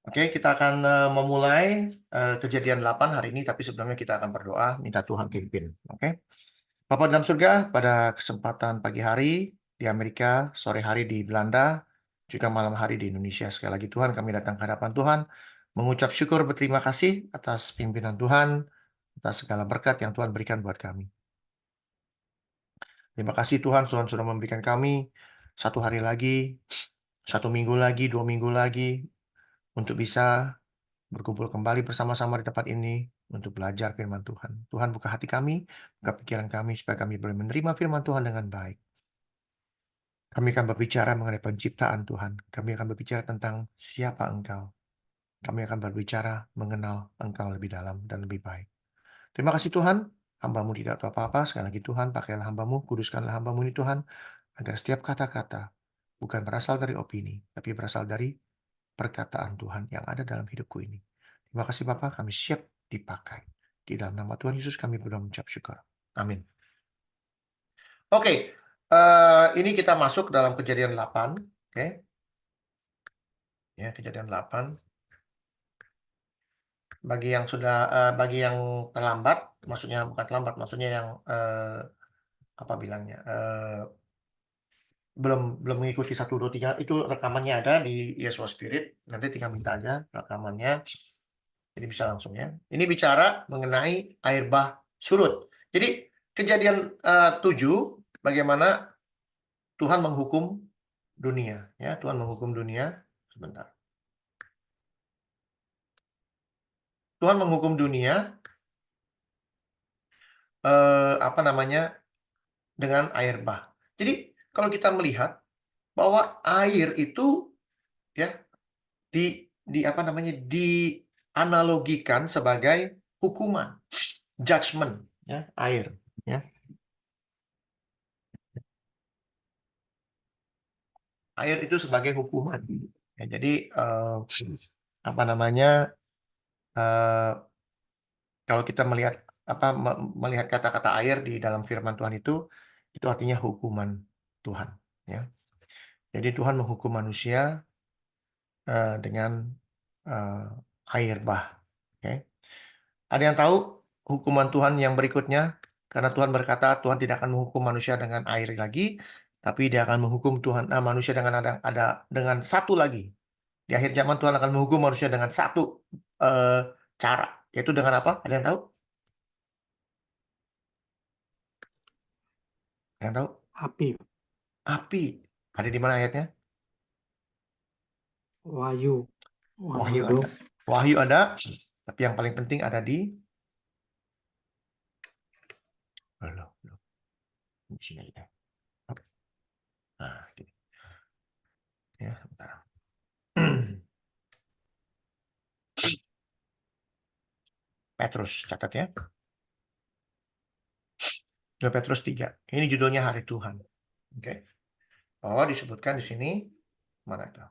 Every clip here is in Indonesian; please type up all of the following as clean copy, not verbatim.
Oke, kita akan memulai kejadian 8 hari ini, tapi sebelumnya kita akan berdoa, minta Tuhan pimpin. Oke. Bapa dalam surga, pada kesempatan pagi hari di Amerika, sore hari di Belanda, juga malam hari di Indonesia. Sekali lagi Tuhan, kami datang ke hadapan Tuhan, mengucap syukur berterima kasih atas pimpinan Tuhan, atas segala berkat yang Tuhan berikan buat kami. Terima kasih Tuhan, Tuhan sudah memberikan kami satu hari lagi, 1 minggu lagi, 2 minggu lagi, untuk bisa berkumpul kembali bersama-sama di tempat ini untuk belajar firman Tuhan. Tuhan buka hati kami, buka pikiran kami, supaya kami boleh menerima firman Tuhan dengan baik. Kami akan berbicara mengenai penciptaan Tuhan. Kami akan berbicara tentang siapa Engkau. Kami akan berbicara mengenal Engkau lebih dalam dan lebih baik. Terima kasih Tuhan, hamba-Mu tidak tahu apa-apa. Sekali lagi Tuhan, pakailah hamba-Mu, kuduskanlah hamba-Mu ini Tuhan, agar setiap kata-kata bukan berasal dari opini, tapi berasal dari perkataan Tuhan yang ada dalam hidupku ini. Terima kasih Bapak, kami siap dipakai. Di dalam nama Tuhan Yesus kami berdoa mengucap syukur. Amin. Oke, ini kita masuk dalam kejadian 8. Oke. Ya, kejadian 8. Bagi yang terlambat, maksudnya bukan terlambat, maksudnya yang apa bilangnya? Belum mengikuti 1, 2, 3, itu rekamannya ada di Yesus Spirit. Nanti tinggal minta aja rekamannya. Jadi bisa langsung ya. Ini bicara mengenai air bah surut. Jadi kejadian 7, bagaimana Tuhan menghukum dunia. Ya, Tuhan menghukum dunia. Sebentar. Tuhan menghukum dunia, apa namanya, dengan air bah. Jadi kalau kita melihat bahwa air itu ya di apa namanya, dianalogikan sebagai hukuman, judgment, ya, air, ya. Air itu sebagai hukuman. Ya, jadi apa namanya, kalau kita melihat melihat kata-kata air di dalam firman Tuhan itu artinya hukuman Tuhan. Ya. Jadi Tuhan menghukum manusia dengan air bah. Okay. Ada yang tahu hukuman Tuhan yang berikutnya? Karena Tuhan berkata Tuhan tidak akan menghukum manusia dengan air lagi, tapi Dia akan menghukum manusia dengan dengan satu lagi. Di akhir zaman Tuhan akan menghukum manusia dengan satu cara, yaitu dengan apa? Ada yang tahu? Ada yang tahu? Api. Api. Ada di mana ayatnya? Wahyu. Wahyu ada. Wahyu ada, tapi yang paling penting ada di di sini ya. Nah, gini. Ya, bentar. Petrus, catat ya. 2 Petrus 3. Ini judulnya Hari Tuhan. Oke. Oh, disebutkan di sini. Mana itu?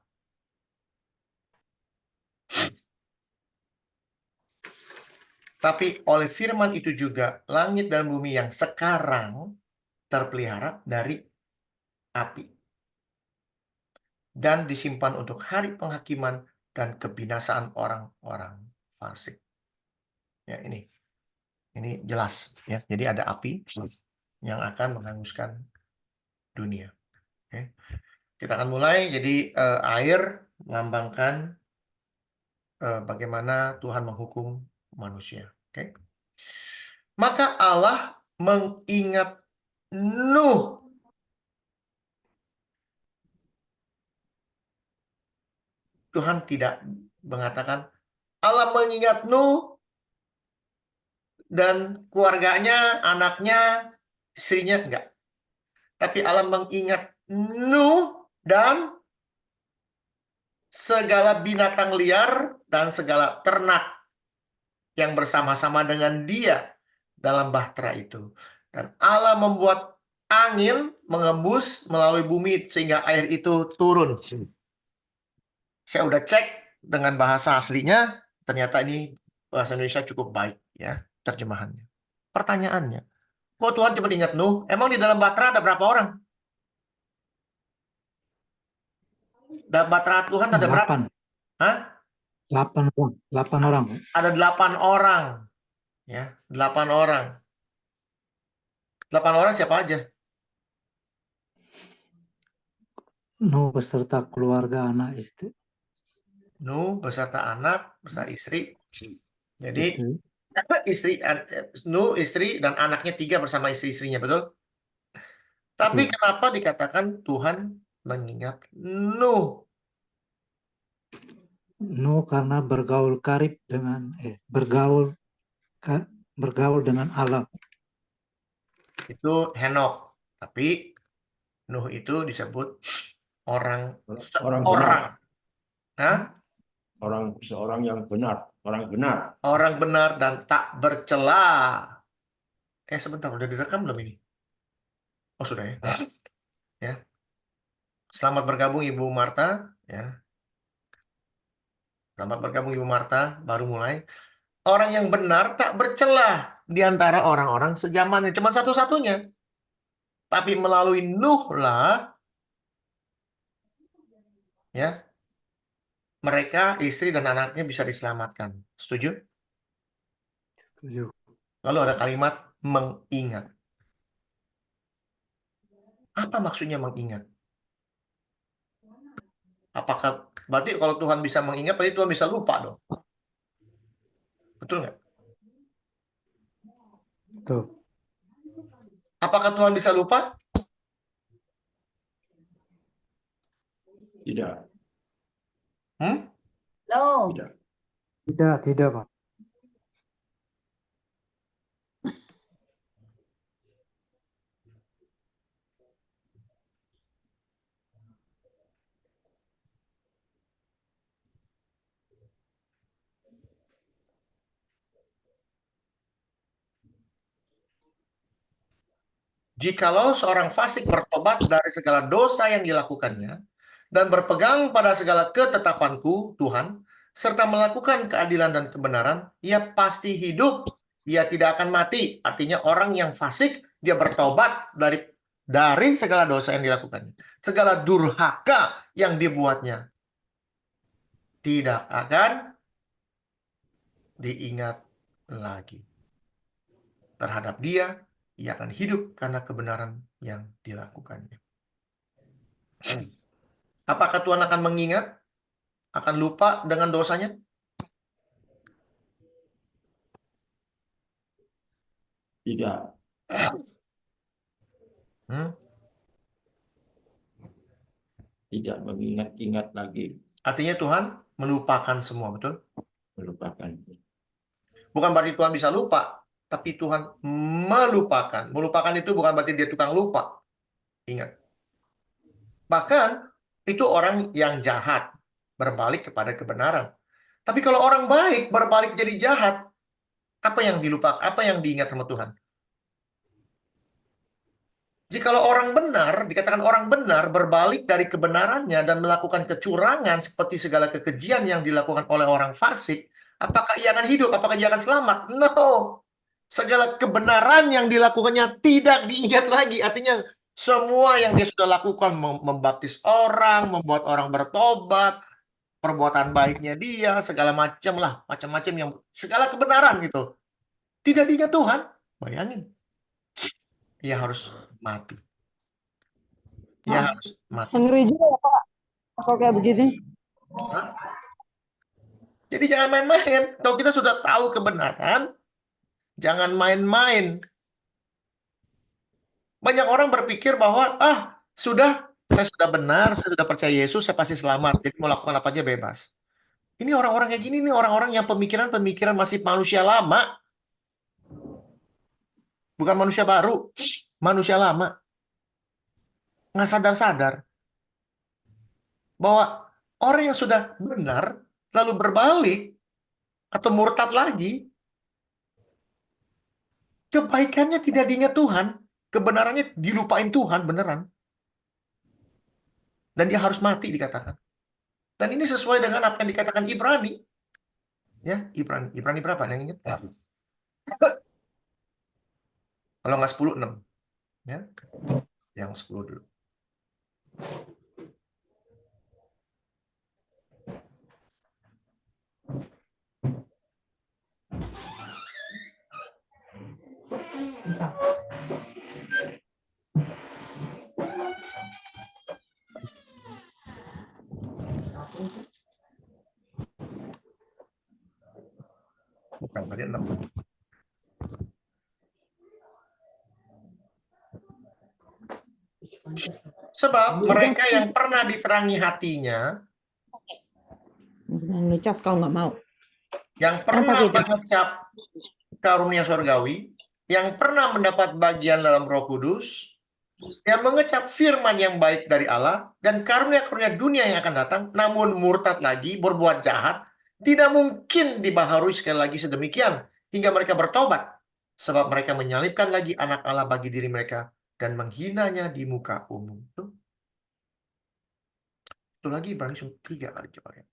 Tapi oleh firman itu juga langit dan bumi yang sekarang terpelihara dari api dan disimpan untuk hari penghakiman dan kebinasaan orang-orang fasik. Ya, ini jelas ya. Jadi ada api yang akan menghanguskan dunia. Oke. Kita akan mulai. Jadi air melambangkan bagaimana Tuhan menghukum manusia. Oke. Maka Allah mengingat Nuh. Tuhan tidak mengatakan Allah mengingat Nuh dan keluarganya, anaknya, istrinya, enggak. Tapi Allah mengingat Nuh dan segala binatang liar dan segala ternak yang bersama-sama dengan dia dalam bahtera itu. Dan Allah membuat angin mengembus melalui bumi sehingga air itu turun. Saya udah cek dengan bahasa aslinya, ternyata ini bahasa Indonesia cukup baik ya terjemahannya. Pertanyaannya, kok Tuhan cuma ingat Nuh? Emang di dalam bahtera ada berapa orang? Dalam bahtera Tuhan ada berapa? 8. Hah? 8 orang. 8 orang. Ada 8 orang. Ya, 8 orang. 8 orang siapa aja? Nuh beserta keluarga anak istri. Nuh beserta anak, beserta istri. Jadi Istri. Nuh, istri dan anaknya 3 bersama istri-istrinya, betul? Tapi Betul. kenapa dikatakan Tuhan mengingat Nuh? Nuh karena bergaul dengan alam. Itu Henok. Tapi Nuh itu disebut orang Orang benar. seorang. Hah? Seorang yang benar. Orang benar. Orang benar dan tak bercela. Sebentar, udah direkam belum ini? Oh, sudah ya. Ya. Selamat bergabung Ibu Marta. Ya. Selamat bergabung Ibu Marta. Baru mulai. Orang yang benar tak bercela di antara orang-orang sejamannya. Cuma satu-satunya. Tapi melalui Nuh lah, ya, mereka, istri dan anaknya bisa diselamatkan. Setuju? Setuju. Lalu ada kalimat mengingat. Apa maksudnya mengingat? Apakah berarti kalau Tuhan bisa mengingat, berarti Tuhan bisa lupa dong? Betul nggak? Betul. Apakah Tuhan bisa lupa? Tidak. No. Tidak. Tidak, Pak. Jikalau seorang fasik bertobat dari segala dosa yang dilakukannya dan berpegang pada segala ketetapanku, Tuhan, serta melakukan keadilan dan kebenaran, ia pasti hidup. Ia tidak akan mati. Artinya orang yang fasik, dia bertobat dari segala dosa yang dilakukannya. Segala durhaka yang dibuatnya. Tidak akan diingat lagi. Terhadap dia, ia akan hidup karena kebenaran yang dilakukannya. Apakah Tuhan akan mengingat? Akan lupa dengan dosanya? Tidak. Tidak mengingat-ingat lagi. Artinya Tuhan melupakan semua, betul? Melupakan. Bukan berarti Tuhan bisa lupa, tapi Tuhan melupakan. Melupakan itu bukan berarti dia tukang lupa. Ingat. Bahkan itu orang yang jahat berbalik kepada kebenaran. Tapi kalau orang baik berbalik jadi jahat, apa yang dilupakan? Apa yang diingat sama Tuhan? Jikalau orang benar, dikatakan orang benar berbalik dari kebenarannya dan melakukan kecurangan seperti segala kekejian yang dilakukan oleh orang fasik, apakah ia akan hidup? Apakah ia akan selamat? No. Segala kebenaran yang dilakukannya tidak diingat lagi. Artinya semua yang dia sudah lakukan, membaptis orang, membuat orang bertobat, perbuatan baiknya dia, segala macam lah, macam-macam yang segala kebenaran gitu. Tidak diingat Tuhan. Bayangin. Ia harus mati. Ia harus mati. Ngeri juga ya Pak, kalau kayak begini. Hah? Jadi jangan main-main. Kalau kita sudah tahu kebenaran, jangan main-main. Banyak orang berpikir bahwa, saya sudah benar, saya sudah percaya Yesus, saya pasti selamat. Jadi mau lakukan apa aja bebas. Ini orang-orang kayak gini, ini orang-orang yang pemikiran-pemikiran masih manusia lama. Bukan manusia baru, manusia lama. Nggak sadar-sadar bahwa orang yang sudah benar, lalu berbalik, atau murtad lagi, kebaikannya tidak diingat Tuhan. Kebenarannya dilupain Tuhan, beneran. Dan dia harus mati, dikatakan. Dan ini sesuai dengan apa yang dikatakan Ibrani. Ya, Ibrani berapa? Yang ingat? Kalau nggak 10:6. Ya, yang 10 dulu. Bukan, tadi 6. Sebab mereka yang pernah diterangi hatinya, Ngecas kau nggak mau. yang Kenapa pernah gitu? mengecap karunia sorgawi, yang pernah mendapat bagian dalam Roh Kudus, yang mengecap firman yang baik dari Allah, dan karunia-karunia dunia yang akan datang, namun murtad lagi, berbuat jahat, tidak mungkin dibaharui sekali lagi sedemikian, hingga mereka bertobat, sebab mereka menyalibkan lagi anak Allah bagi diri mereka, dan menghinanya di muka umum. Itu lagi Ibrani 3 kali coba ya.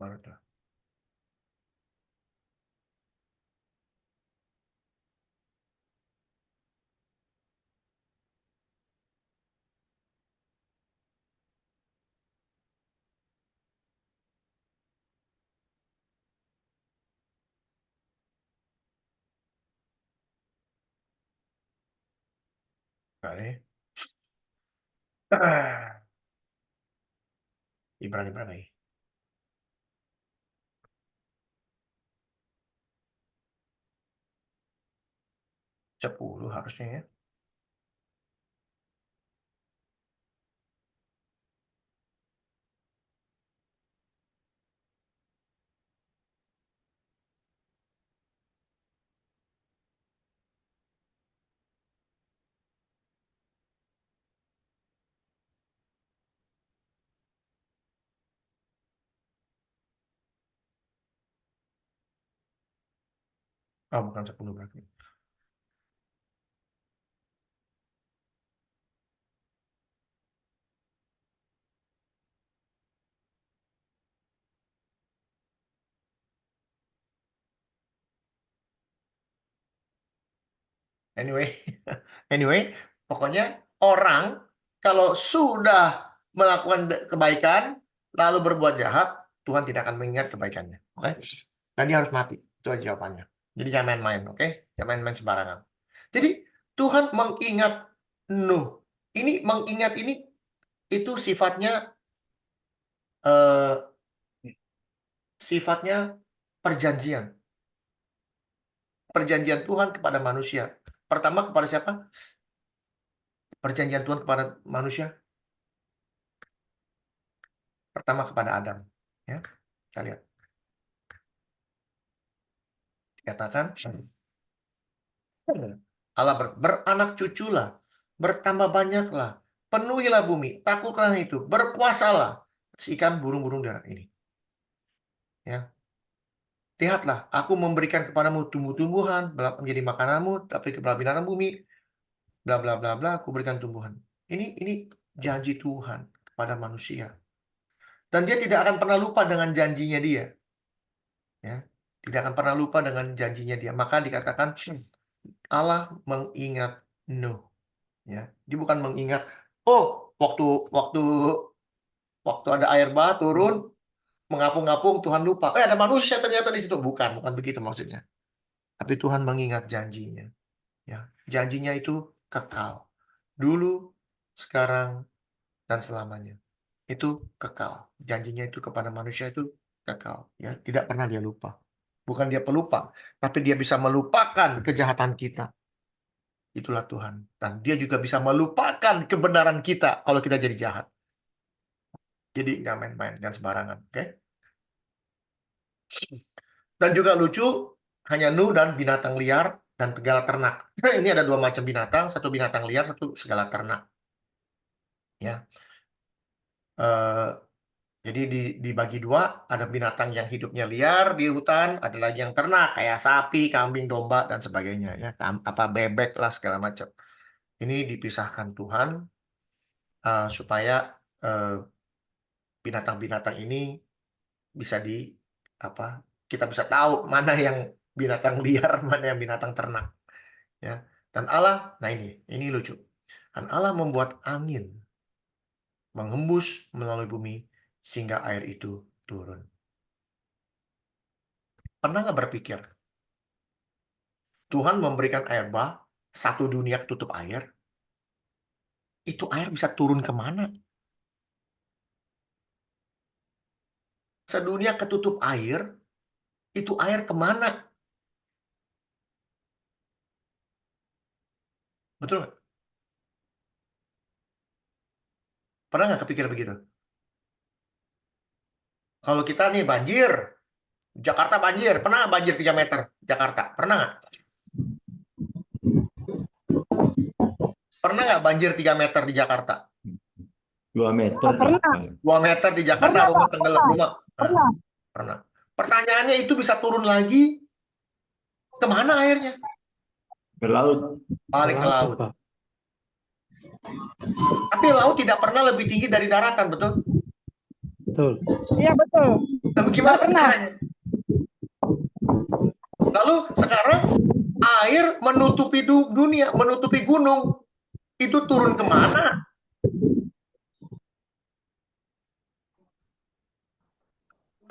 Baru tuh. Oke. Ibrani berapa ya? 10 harusnya ya. Oh, bukan 10 berarti. Anyway, pokoknya orang kalau sudah melakukan kebaikan lalu berbuat jahat, Tuhan tidak akan mengingat kebaikannya. Oke? Dan dia harus mati. Itu aja jawabannya. Jadi jangan main-main, oke? Jangan main-main sembarangan. Jadi Tuhan mengingat Nuh. Ini mengingat ini itu sifatnya perjanjian. Perjanjian Tuhan kepada manusia. Pertama kepada siapa? Perjanjian Tuhan kepada manusia. Pertama kepada Adam. Ya, kita lihat. Dikatakan, Allah beranak cuculah, bertambah banyaklah, penuhilah bumi, takluklah itu, berkuasalah ikan burung-burung darat ini. Ya, lihatlah, aku memberikan kepadamu tumbuh-tumbuhan menjadi makananmu, tapi kepada binatang bumi, bla bla bla bla, aku berikan tumbuhan. Ini janji Tuhan kepada manusia. Dan dia tidak akan pernah lupa dengan janjinya dia. Ya, tidak akan pernah lupa dengan janjinya dia. Maka dikatakan Allah mengingat Nuh. Ya, dia bukan mengingat, oh, waktu ada air bah turun, mengapung-apung, Tuhan lupa. Ada manusia ternyata di situ. Bukan begitu maksudnya. Tapi Tuhan mengingat janjinya. Ya, janjinya itu kekal. Dulu, sekarang, dan selamanya. Itu kekal. Janjinya itu kepada manusia itu kekal. Ya, tidak pernah dia lupa. Bukan dia pelupa, tapi dia bisa melupakan kejahatan kita. Itulah Tuhan. Dan dia juga bisa melupakan kebenaran kita kalau kita jadi jahat. Jadi nggak main-main, dan sembarangan. Oke? Dan juga lucu, hanya Nuh dan binatang liar dan segala ternak. Ini ada 2 macam binatang, satu binatang liar, satu segala ternak. Ya. Jadi dibagi 2, ada binatang yang hidupnya liar di hutan, ada lagi yang ternak kayak sapi, kambing, domba dan sebagainya ya, apa bebek lah segala macam. Ini dipisahkan Tuhan supaya binatang-binatang ini bisa kita bisa tahu mana yang binatang liar, mana yang binatang ternak. Ya. Dan Allah, nah ini lucu. Dan Allah membuat angin mengembus melalui bumi sehingga air itu turun. Pernah nggak berpikir Tuhan memberikan air bah, satu dunia ketutup air, itu air bisa turun kemana? Sedunia ketutup air, itu air kemana? Betul nggak? Pernah nggak kepikir begitu? Kalau kita nih banjir, Jakarta banjir, pernah nggak banjir 3 meter Jakarta? Pernah nggak? Pernah nggak banjir 3 meter di Jakarta? 2 meter. Oh, pernah. 2 meter di Jakarta, Pernah, rumah Pak. tenggelam, rumah. Nah, Pernah. pernah. Pertanyaannya itu bisa turun lagi, kemana airnya? Ke laut. Balik ke laut. Pak. Tapi laut tidak pernah lebih tinggi dari daratan, betul? Betul. Iya, betul. Nah, bagaimana Nggak pernah. caranya? Lalu sekarang air menutupi dunia, menutupi gunung. Itu turun kemana?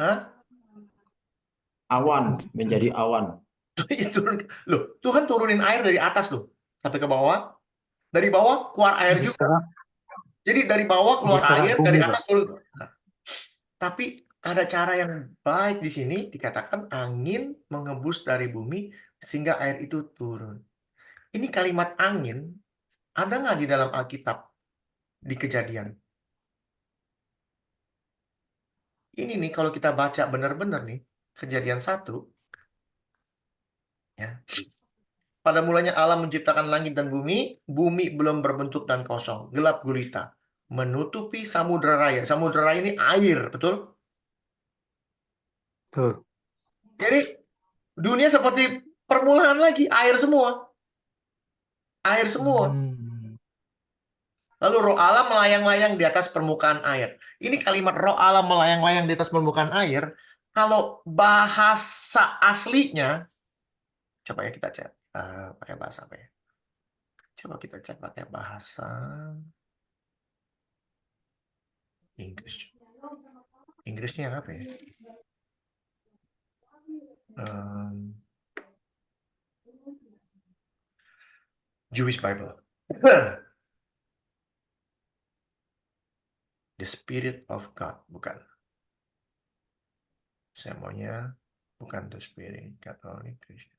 Hah? Awan, menjadi awan. Loh, Tuhan turunin air dari atas loh, sampai ke bawah. Dari bawah keluar air juga. Diserang, Jadi dari bawah keluar diserang air, bumi, dari Pak. atas turun. Nah, tapi ada cara yang baik di sini, dikatakan angin mengembus dari bumi sehingga air itu turun. Ini kalimat angin ada nggak di dalam Alkitab di Kejadian? Ini nih kalau kita baca benar-benar nih, Kejadian 1 ya. Pada mulanya Allah menciptakan langit dan bumi, bumi belum berbentuk dan kosong, gelap gulita, menutupi samudra raya. Samudra raya ini air, betul? Betul. Jadi dunia seperti permulaan lagi, air semua. Air semua. Hmm. Lalu roh Allah melayang-layang di atas permukaan air. Ini kalimat roh Allah melayang-layang di atas permukaan air. Kalau bahasa aslinya, coba ya kita cek. Pakai bahasa apa ya? Coba kita cek pakai bahasa Inggris. Inggrisnya yang apa ya? Jewish Bible. The Spirit of God, bukan. Saya maunya bukan The Spirit, Catholic Christian.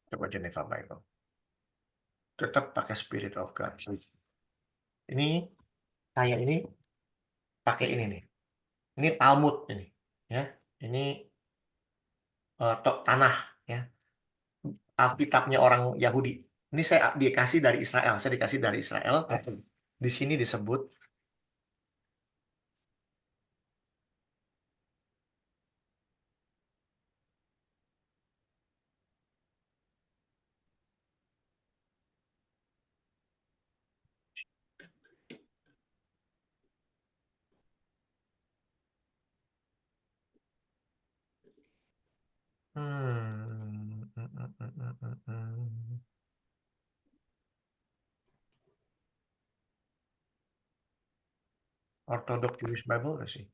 Coba Geneva Bible. Tetap pakai Spirit of God. Ini saya ini pakai ini nih. Ini Talmud ini, ya. Ini tanah, ya. Alkitabnya orang Yahudi. Ini saya dikasih dari Israel. Saya dikasih dari Israel. Di sini disebut Orthodox Jewish Bible nggak sih?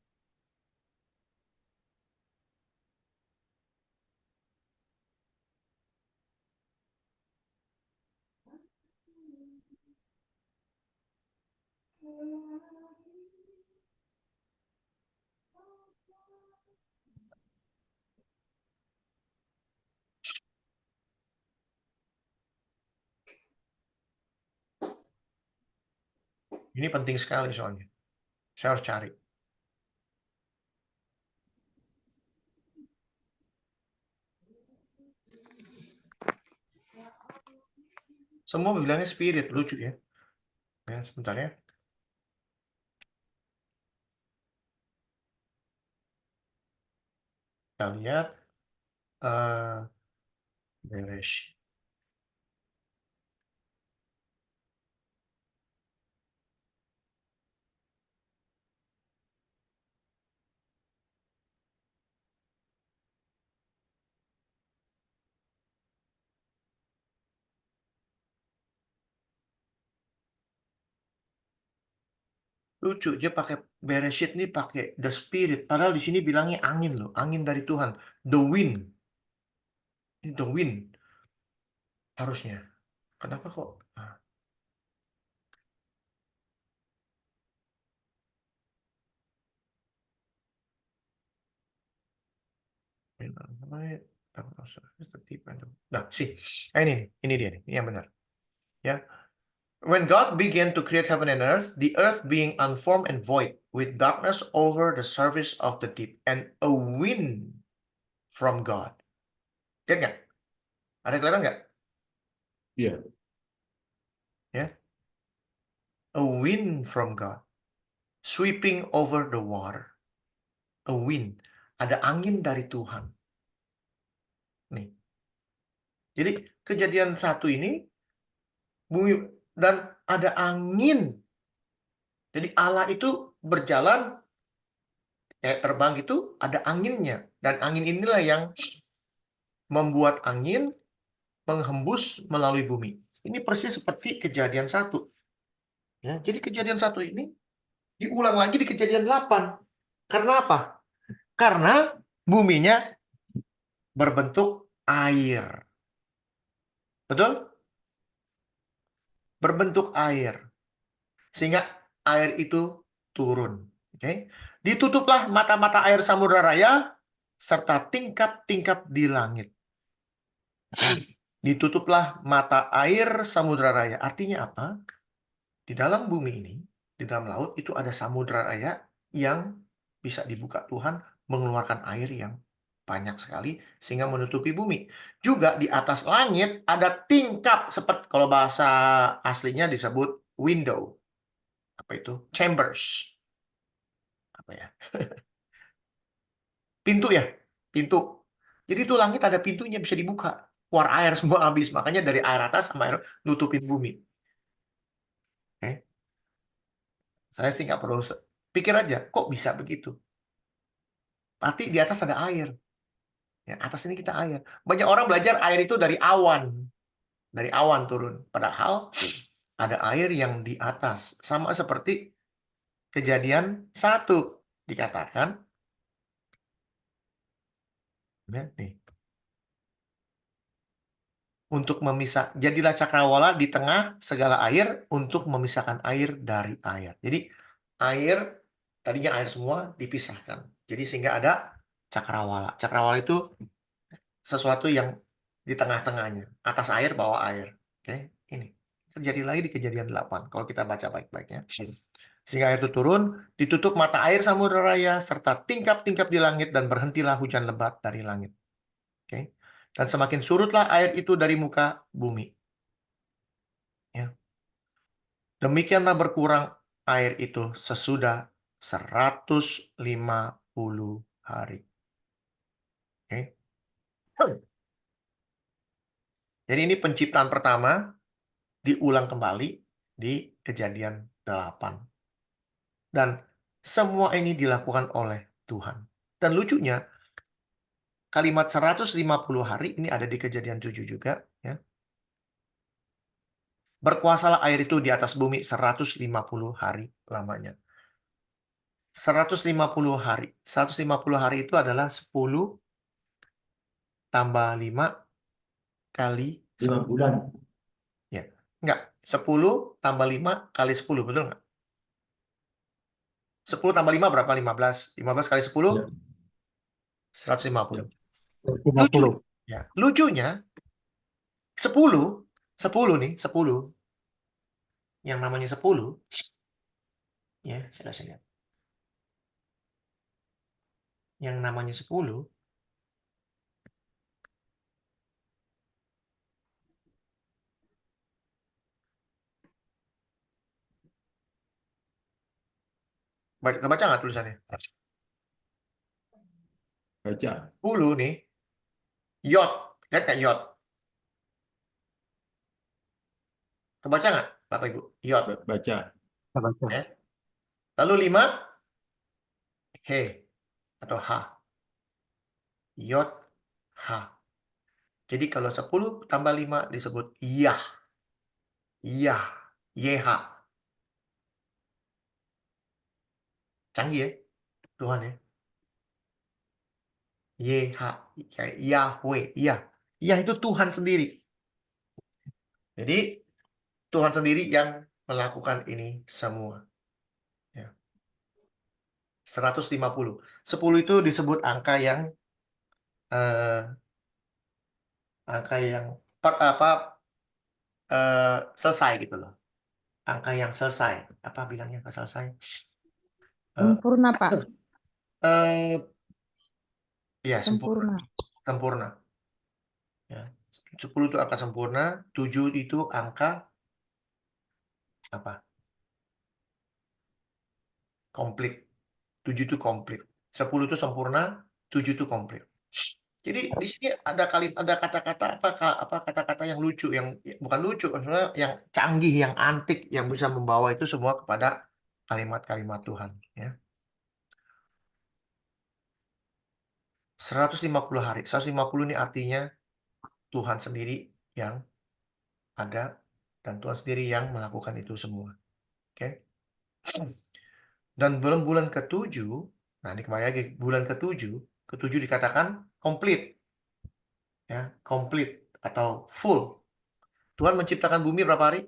Ini penting sekali soalnya. Saya harus cari. Semua bilangnya spirit, lucu ya. Ya, sebentar ya. Kita lihat Bereshit. Lucu, dia pakai Bereshit nih pakai the spirit. Padahal di sini bilangnya angin loh, angin dari Tuhan. The wind. Ini the wind. Harusnya. Kenapa kok? Nah, sih. Ini dia nih. Ini yang benar. Ya. When God began to create heaven and earth being unformed and void, with darkness over the surface of the deep, and a wind from God. Lihat nggak? Ada kelihatan nggak? Iya. Ya. A wind from God, sweeping over the water. A wind. Ada angin dari Tuhan. Nih. Jadi kejadian 1 ini, bumi dan ada angin. Jadi Allah itu berjalan, terbang itu ada anginnya. Dan angin inilah yang membuat angin menghembus melalui bumi. Ini persis seperti kejadian 1. Ya, jadi kejadian 1 ini diulang lagi di kejadian 8. Karena apa? Karena buminya berbentuk air. Betul? Berbentuk air. Sehingga air itu turun. Oke. Ditutuplah mata-mata air samudra raya serta tingkap-tingkap di langit. Ditutuplah mata air samudra raya. Artinya apa? Di dalam bumi ini, di dalam laut itu ada samudra raya yang bisa dibuka Tuhan, mengeluarkan air yang banyak sekali sehingga menutupi bumi. Juga di atas langit ada tingkap, seperti kalau bahasa aslinya disebut window. Apa itu? Chambers. Apa ya? Pintu ya? Pintu. Jadi itu langit ada pintunya, bisa dibuka. Keluar air semua habis. Makanya dari air atas sama air nutupin bumi. Oke. Saya sih nggak perlu pikir aja, kok bisa begitu? Berarti di atas ada air. Ya, atas ini kita air. Banyak orang belajar air itu dari awan. Dari awan turun. Padahal ada air yang di atas. Sama seperti kejadian 1. Dikatakan, lihat nih, untuk memisah, jadilah cakrawala di tengah segala air untuk memisahkan air dari air. Jadi air, tadinya air semua dipisahkan. Jadi sehingga ada cakrawala. Cakrawala itu sesuatu yang di tengah-tengahnya. Atas air, bawah air. Oke, ini. Terjadi lagi di kejadian 8. Kalau kita baca baik-baiknya. Sehingga air itu turun, ditutup mata air samudra raya, serta tingkap-tingkap di langit, dan berhentilah hujan lebat dari langit. Oke. Dan semakin surutlah air itu dari muka bumi. Ya. Demikianlah berkurang air itu sesudah 150 hari. Oke. Jadi ini penciptaan pertama diulang kembali di kejadian 8. Dan semua ini dilakukan oleh Tuhan. Dan lucunya, kalimat 150 hari ini ada di kejadian 7 juga. Ya. Berkuasalah air itu di atas bumi 150 hari lamanya. 150 hari. 150 hari itu adalah 10 tambah 5 kali 5 bulan. Ya. Enggak. 10 tambah 5 kali 10. Betul nggak? 10 tambah 5 berapa? 15. 15 kali 10? Ya. 150. 50. Ya. Lucunya, 10 nih, 10. Yang namanya 10. Ya, saya kasih lihat. Yang namanya 10. Kebaca nggak tulisannya? Baca. 10 nih. Yod. Lihat nggak yod? Kebaca nggak, Bapak Ibu? Yod. Baca. Kita baca. Ya. Lalu 5. He. Atau H. Yod. H. Jadi kalau 10 tambah 5 disebut Yah. Yah. YH. Canggih ya, Tuhan ya. YH, kayak Yahweh, Yah. Yah itu Tuhan sendiri. Jadi Tuhan sendiri yang melakukan ini semua. Ya. 150. 10 itu disebut eh, angka yang selesai gitu loh. Angka yang selesai. Apa bilangnya angka selesai? Sempurna, Pak. Eh, ya, Sempurna. sempurna. Ya. 10 itu angka sempurna, 7 itu angka apa? Komplit. 7 itu komplit. 10 itu sempurna, 7 itu komplit. Jadi di sini ada kata-kata apa kata-kata yang lucu, yang bukan lucu, maksudnya yang canggih, yang antik, yang bisa membawa itu semua kepada kalimat-kalimat Tuhan. Ya. 150 hari. 150 ini artinya Tuhan sendiri yang ada dan Tuhan sendiri yang melakukan itu semua. Oke. Dan bulan ke-7, nah ini kembali lagi bulan ke-7 dikatakan komplit. Ya, komplit atau full. Tuhan menciptakan bumi berapa hari?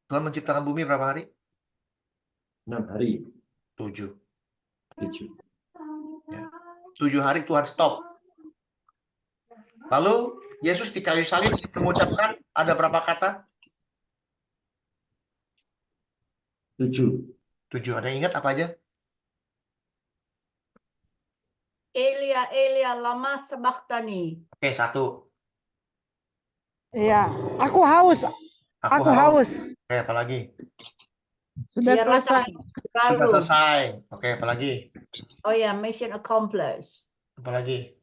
Tuhan menciptakan bumi berapa hari? 6 hari. 7. 7. Ya. 7 hari Tuhan stop. Lalu Yesus di kayu salib mengucapkan ada berapa kata? 7. 7. Ada yang ingat apa aja? Elia, Elia, lama sabachthani. Oke, 1. Iya, aku haus. Aku haus. Oke, apa lagi? Sudah Dia selesai. Sudah Lalu. selesai. Oke, apa lagi? Oh ya, mission accomplished. Apa lagi?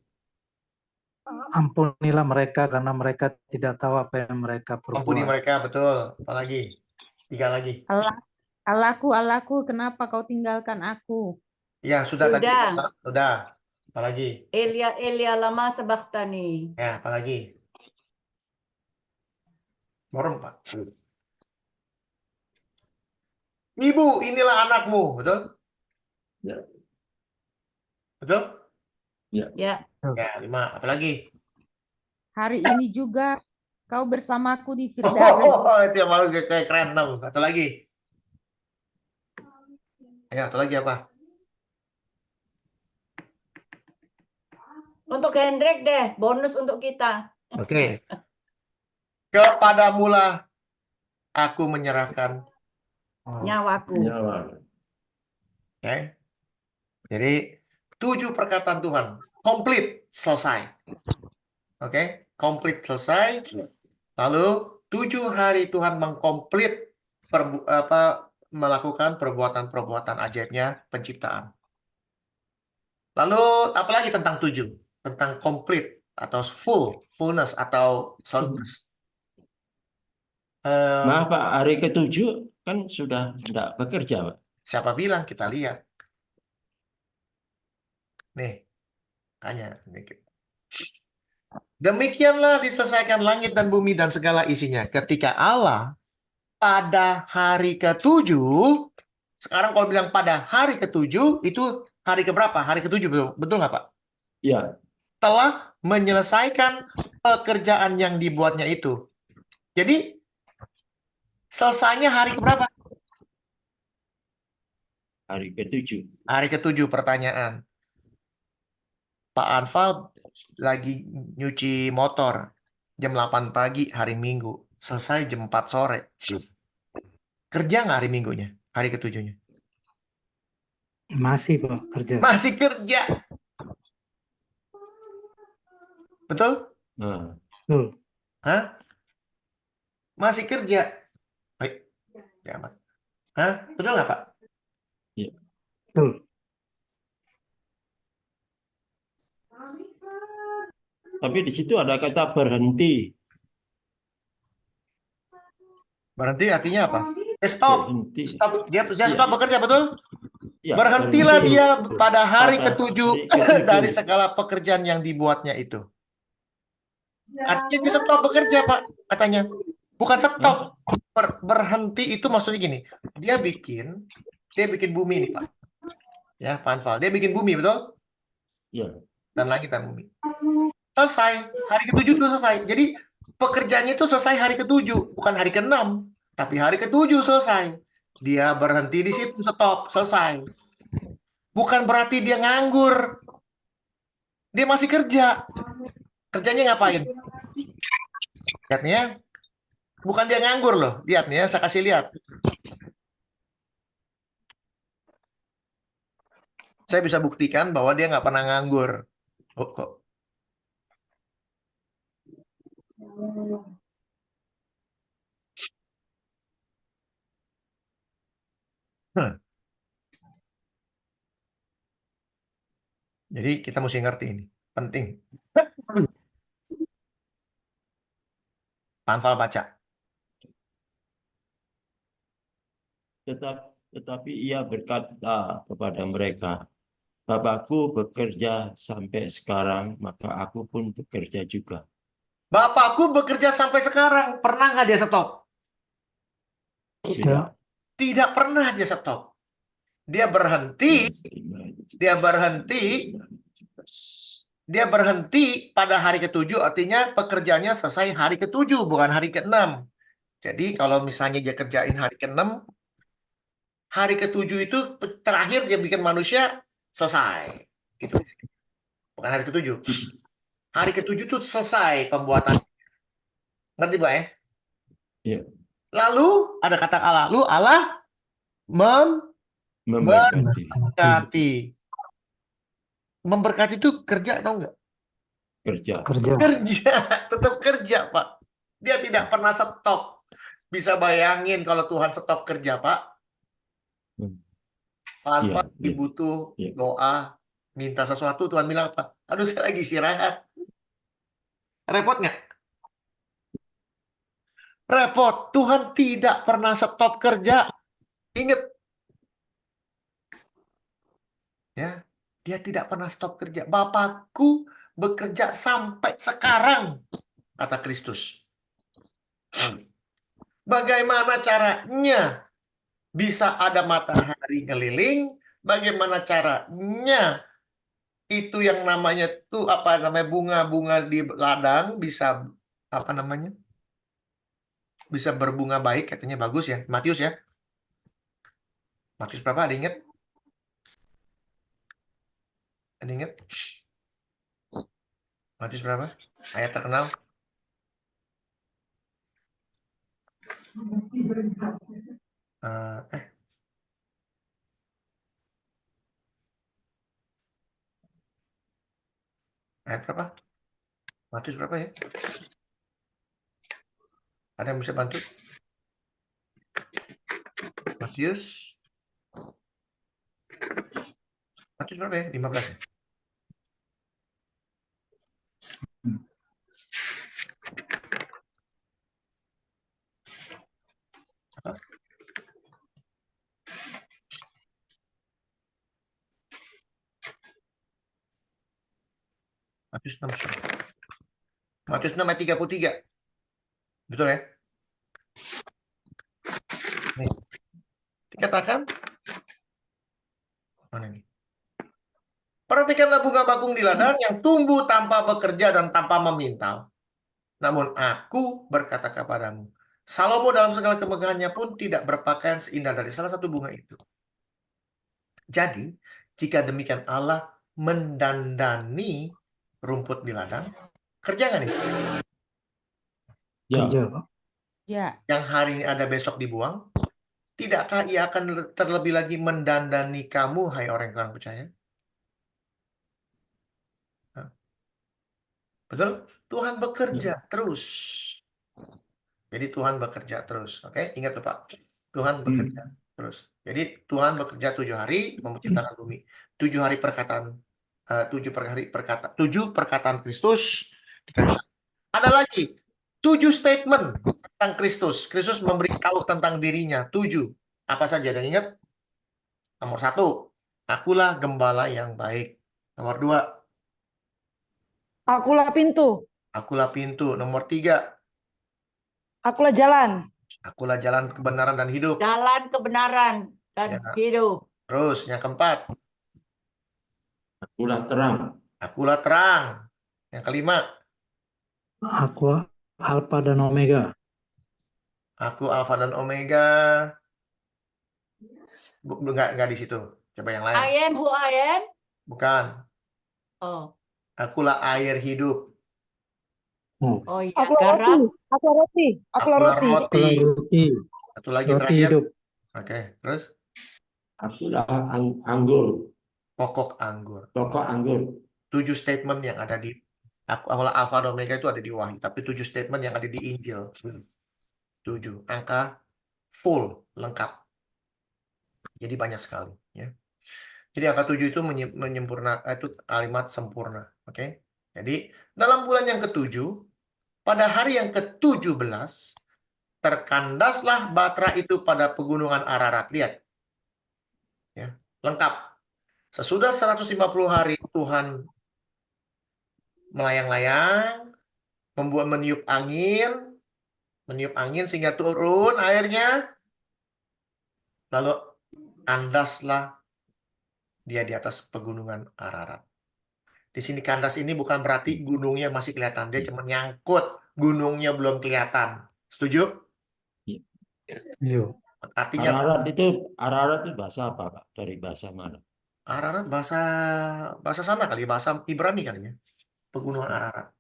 Ampunilah mereka karena mereka tidak tahu apa yang mereka Ampuni perbuat. mereka, betul. Apa lagi? 3 lagi. Allahku, kenapa kau tinggalkan aku? Ya, sudah tadi. Sudah. Sudah. Apa lagi? Elia, Elia, lama sabachthani. Ya, apa lagi? Morem, Pak. Ibu, inilah anakmu, betul? Ya. Betul? Ya. Ya, 5. Apa lagi? Hari ini juga kau bersamaku di Oh, Firdaus. itu yang malu kayak keren. 6. Atau lagi? Ya, atau lagi apa? Untuk Hendrik deh, bonus untuk kita. Oke. Kepadamulah aku menyerahkan. Oh, Nyawaku. Nyawa. Oke. Jadi 7 perkataan Tuhan komplit selesai. Oke, komplit selesai. Lalu 7 hari Tuhan mengkomplit melakukan perbuatan-perbuatan ajaibnya penciptaan. Lalu apalagi tentang 7? Tentang komplit atau fullness atau selesai. Maaf Pak, hari ke-7 kan sudah tidak bekerja Pak. Siapa bilang? Kita lihat. Nih, tanya. Demikianlah diselesaikan langit dan bumi dan segala isinya. Ketika Allah pada hari ke-7, sekarang kalau bilang pada hari ke-7, itu hari keberapa? Hari ke-7, betul nggak Pak? Ya. Telah menyelesaikan pekerjaan yang dibuatnya itu. Jadi, selesainya hari keberapa? Hari ke-7. Hari ke-7, pertanyaan. Pak Anfal lagi nyuci motor jam 8 pagi hari Minggu. Selesai jam 4 sore. Kerja nggak hari Minggunya? Hari ke-7-nya? masih Pak kerja. Masih kerja. Betul? Nah, Betul. Hah? Masih kerja. Baik. Ya, Pak. Hah? Betul nggak, Pak? Betul. tapi di situ ada kata berhenti. Berhenti artinya apa? Stop. Berhenti. Stop. Dia Iya. stop bekerja, betul? Ya, Berhentilah berhenti. dia pada hari Pada ke-7 hari ke-7. dari segala pekerjaan yang dibuatnya itu. Artinya dia stop bekerja, Pak, katanya. Bukan stop. Berhenti itu maksudnya gini. Dia bikin bumi nih, Pak. Ya, Pak Anfal. Dia bikin bumi, betul? Ya. Dan langit dan bumi. Selesai. Hari ke-7 itu selesai. Jadi pekerjaannya itu selesai hari ke-7, bukan hari ke-6, tapi hari ke-7 selesai. Dia berhenti di situ, stop, selesai. Bukan berarti dia nganggur. Dia masih kerja. Kerjanya ngapain? Lihat nih ya. Bukan dia nganggur loh. Lihat nih ya, saya kasih lihat. Saya bisa buktikan bahwa dia nggak pernah nganggur. Oh, kok. Jadi kita mesti ngerti ini. Penting. Panfal baca. Tetapi ia berkata kepada mereka, Bapakku bekerja sampai sekarang, maka aku pun bekerja juga. Bapakku bekerja sampai sekarang. Pernah nggak dia stop? Tidak. Tidak pernah dia stop. Dia berhenti. Dia berhenti pada hari ke-7, artinya pekerjaannya selesai hari ke-7, bukan hari ke-6. Jadi kalau misalnya dia kerjain hari ke-6, hari ke-7 itu terakhir dia bikin manusia selesai. Gitu. Bukan hari ke-7. Hari ke-7 itu selesai pembuatan. Ngerti, Pak ya? Iya. Lalu ada kata Allah. Lalu Allah memberkati. Memberkati itu kerja atau enggak? Kerja. Kerja, tetap kerja, Pak. Dia tidak pernah stop. Bisa bayangin kalau Tuhan stop kerja, Pak. Pak Alfa butuh doa, minta sesuatu, Tuhan bilang apa? Aduh, saya lagi istirahat. Repot nggak? Repot. Tuhan tidak pernah stop kerja. Ingat. Ya, dia tidak pernah stop kerja. Bapakku bekerja sampai sekarang, kata Kristus. Bagaimana caranya bisa ada matahari ngeliling? Bagaimana caranya itu yang namanya tuh apa namanya bunga-bunga di ladang bisa apa namanya? Bisa berbunga baik, katanya bagus ya. Matius ya. Matius berapa? Ada ingat? Ada ingat? Matius berapa? Ayat terkenal. Ayat berapa? Matius berapa ya? Ada yang bisa bantu? Matius berapa ya? 15 ya? Apa? Matius 6. Matius 6 ayat 33. Betul ya? Nih. Dikatakan mana ini? Perhatikanlah bunga bakung di ladang yang tumbuh tanpa bekerja dan tanpa memintal. Namun aku berkata kepadamu, Salomo dalam segala kemegahannya pun tidak berpakaian seindah dari salah satu bunga itu. Jadi, jika demikian Allah mendandani rumput di ladang, kerja nggak nih? Kerja. Ya. Yang hari ini ada besok dibuang, tidakkah ia akan terlebih lagi mendandani kamu, hai orang-orang percaya? Betul? Tuhan bekerja terus. Jadi Tuhan bekerja terus. Oke, ingat tuh Pak. Tuhan bekerja terus. Jadi Tuhan bekerja 7 hari menciptakan bumi. 7 hari perkataan 7 perkataan Kristus. Ada lagi 7 statement tentang Kristus. Kristus memberitahu tentang dirinya. 7. Apa saja? Dan ingat? Nomor 1, akulah gembala yang baik. Nomor 2, Akulah pintu. akulah pintu. Nomor 3, Akulah jalan. Akulah jalan kebenaran dan hidup. Jalan kebenaran dan Ya. hidup. Terus yang keempat, Akulah terang. akulah terang. Yang kelima, Aku Alfa dan Omega. aku Alfa dan Omega. Enggak di situ. Coba yang lain. I am who I am. Bukan. Oh, Akulah air hidup. Oh, oh ya, Akulah garam. roti. Akulah roti. Akulah Akulah roti. akulah roti. Satu lagi Roti terakhir. hidup. Oke, terus Akulah anggur. pokok anggur. Pokok anggur. 7 statement yang ada di akulah Alfa dan Omega itu ada di Wahyu, tapi 7 statement yang ada di Injil. 7 angka full, lengkap. Jadi banyak sekali, ya. Jadi angka 7 itu menyempurna, itu kalimat sempurna, oke? Jadi dalam bulan yang ke-7, pada hari yang ke-17, terkandaslah Batra itu pada pegunungan Ararat. Lihat. Ya, lengkap. Sesudah 150 hari Tuhan melayang-layang, meniup angin sehingga turun airnya. Lalu kandaslah dia di atas pegunungan Ararat. Di sini kandas ini bukan berarti gunungnya masih kelihatan, dia cuma nyangkut, gunungnya belum kelihatan. Setuju? Iya. Artinya apa? Ararat itu bahasa apa, Pak? Dari bahasa mana? Ararat bahasa sana kali, bahasa Ibrani kali ya. Pegunungan Ararat.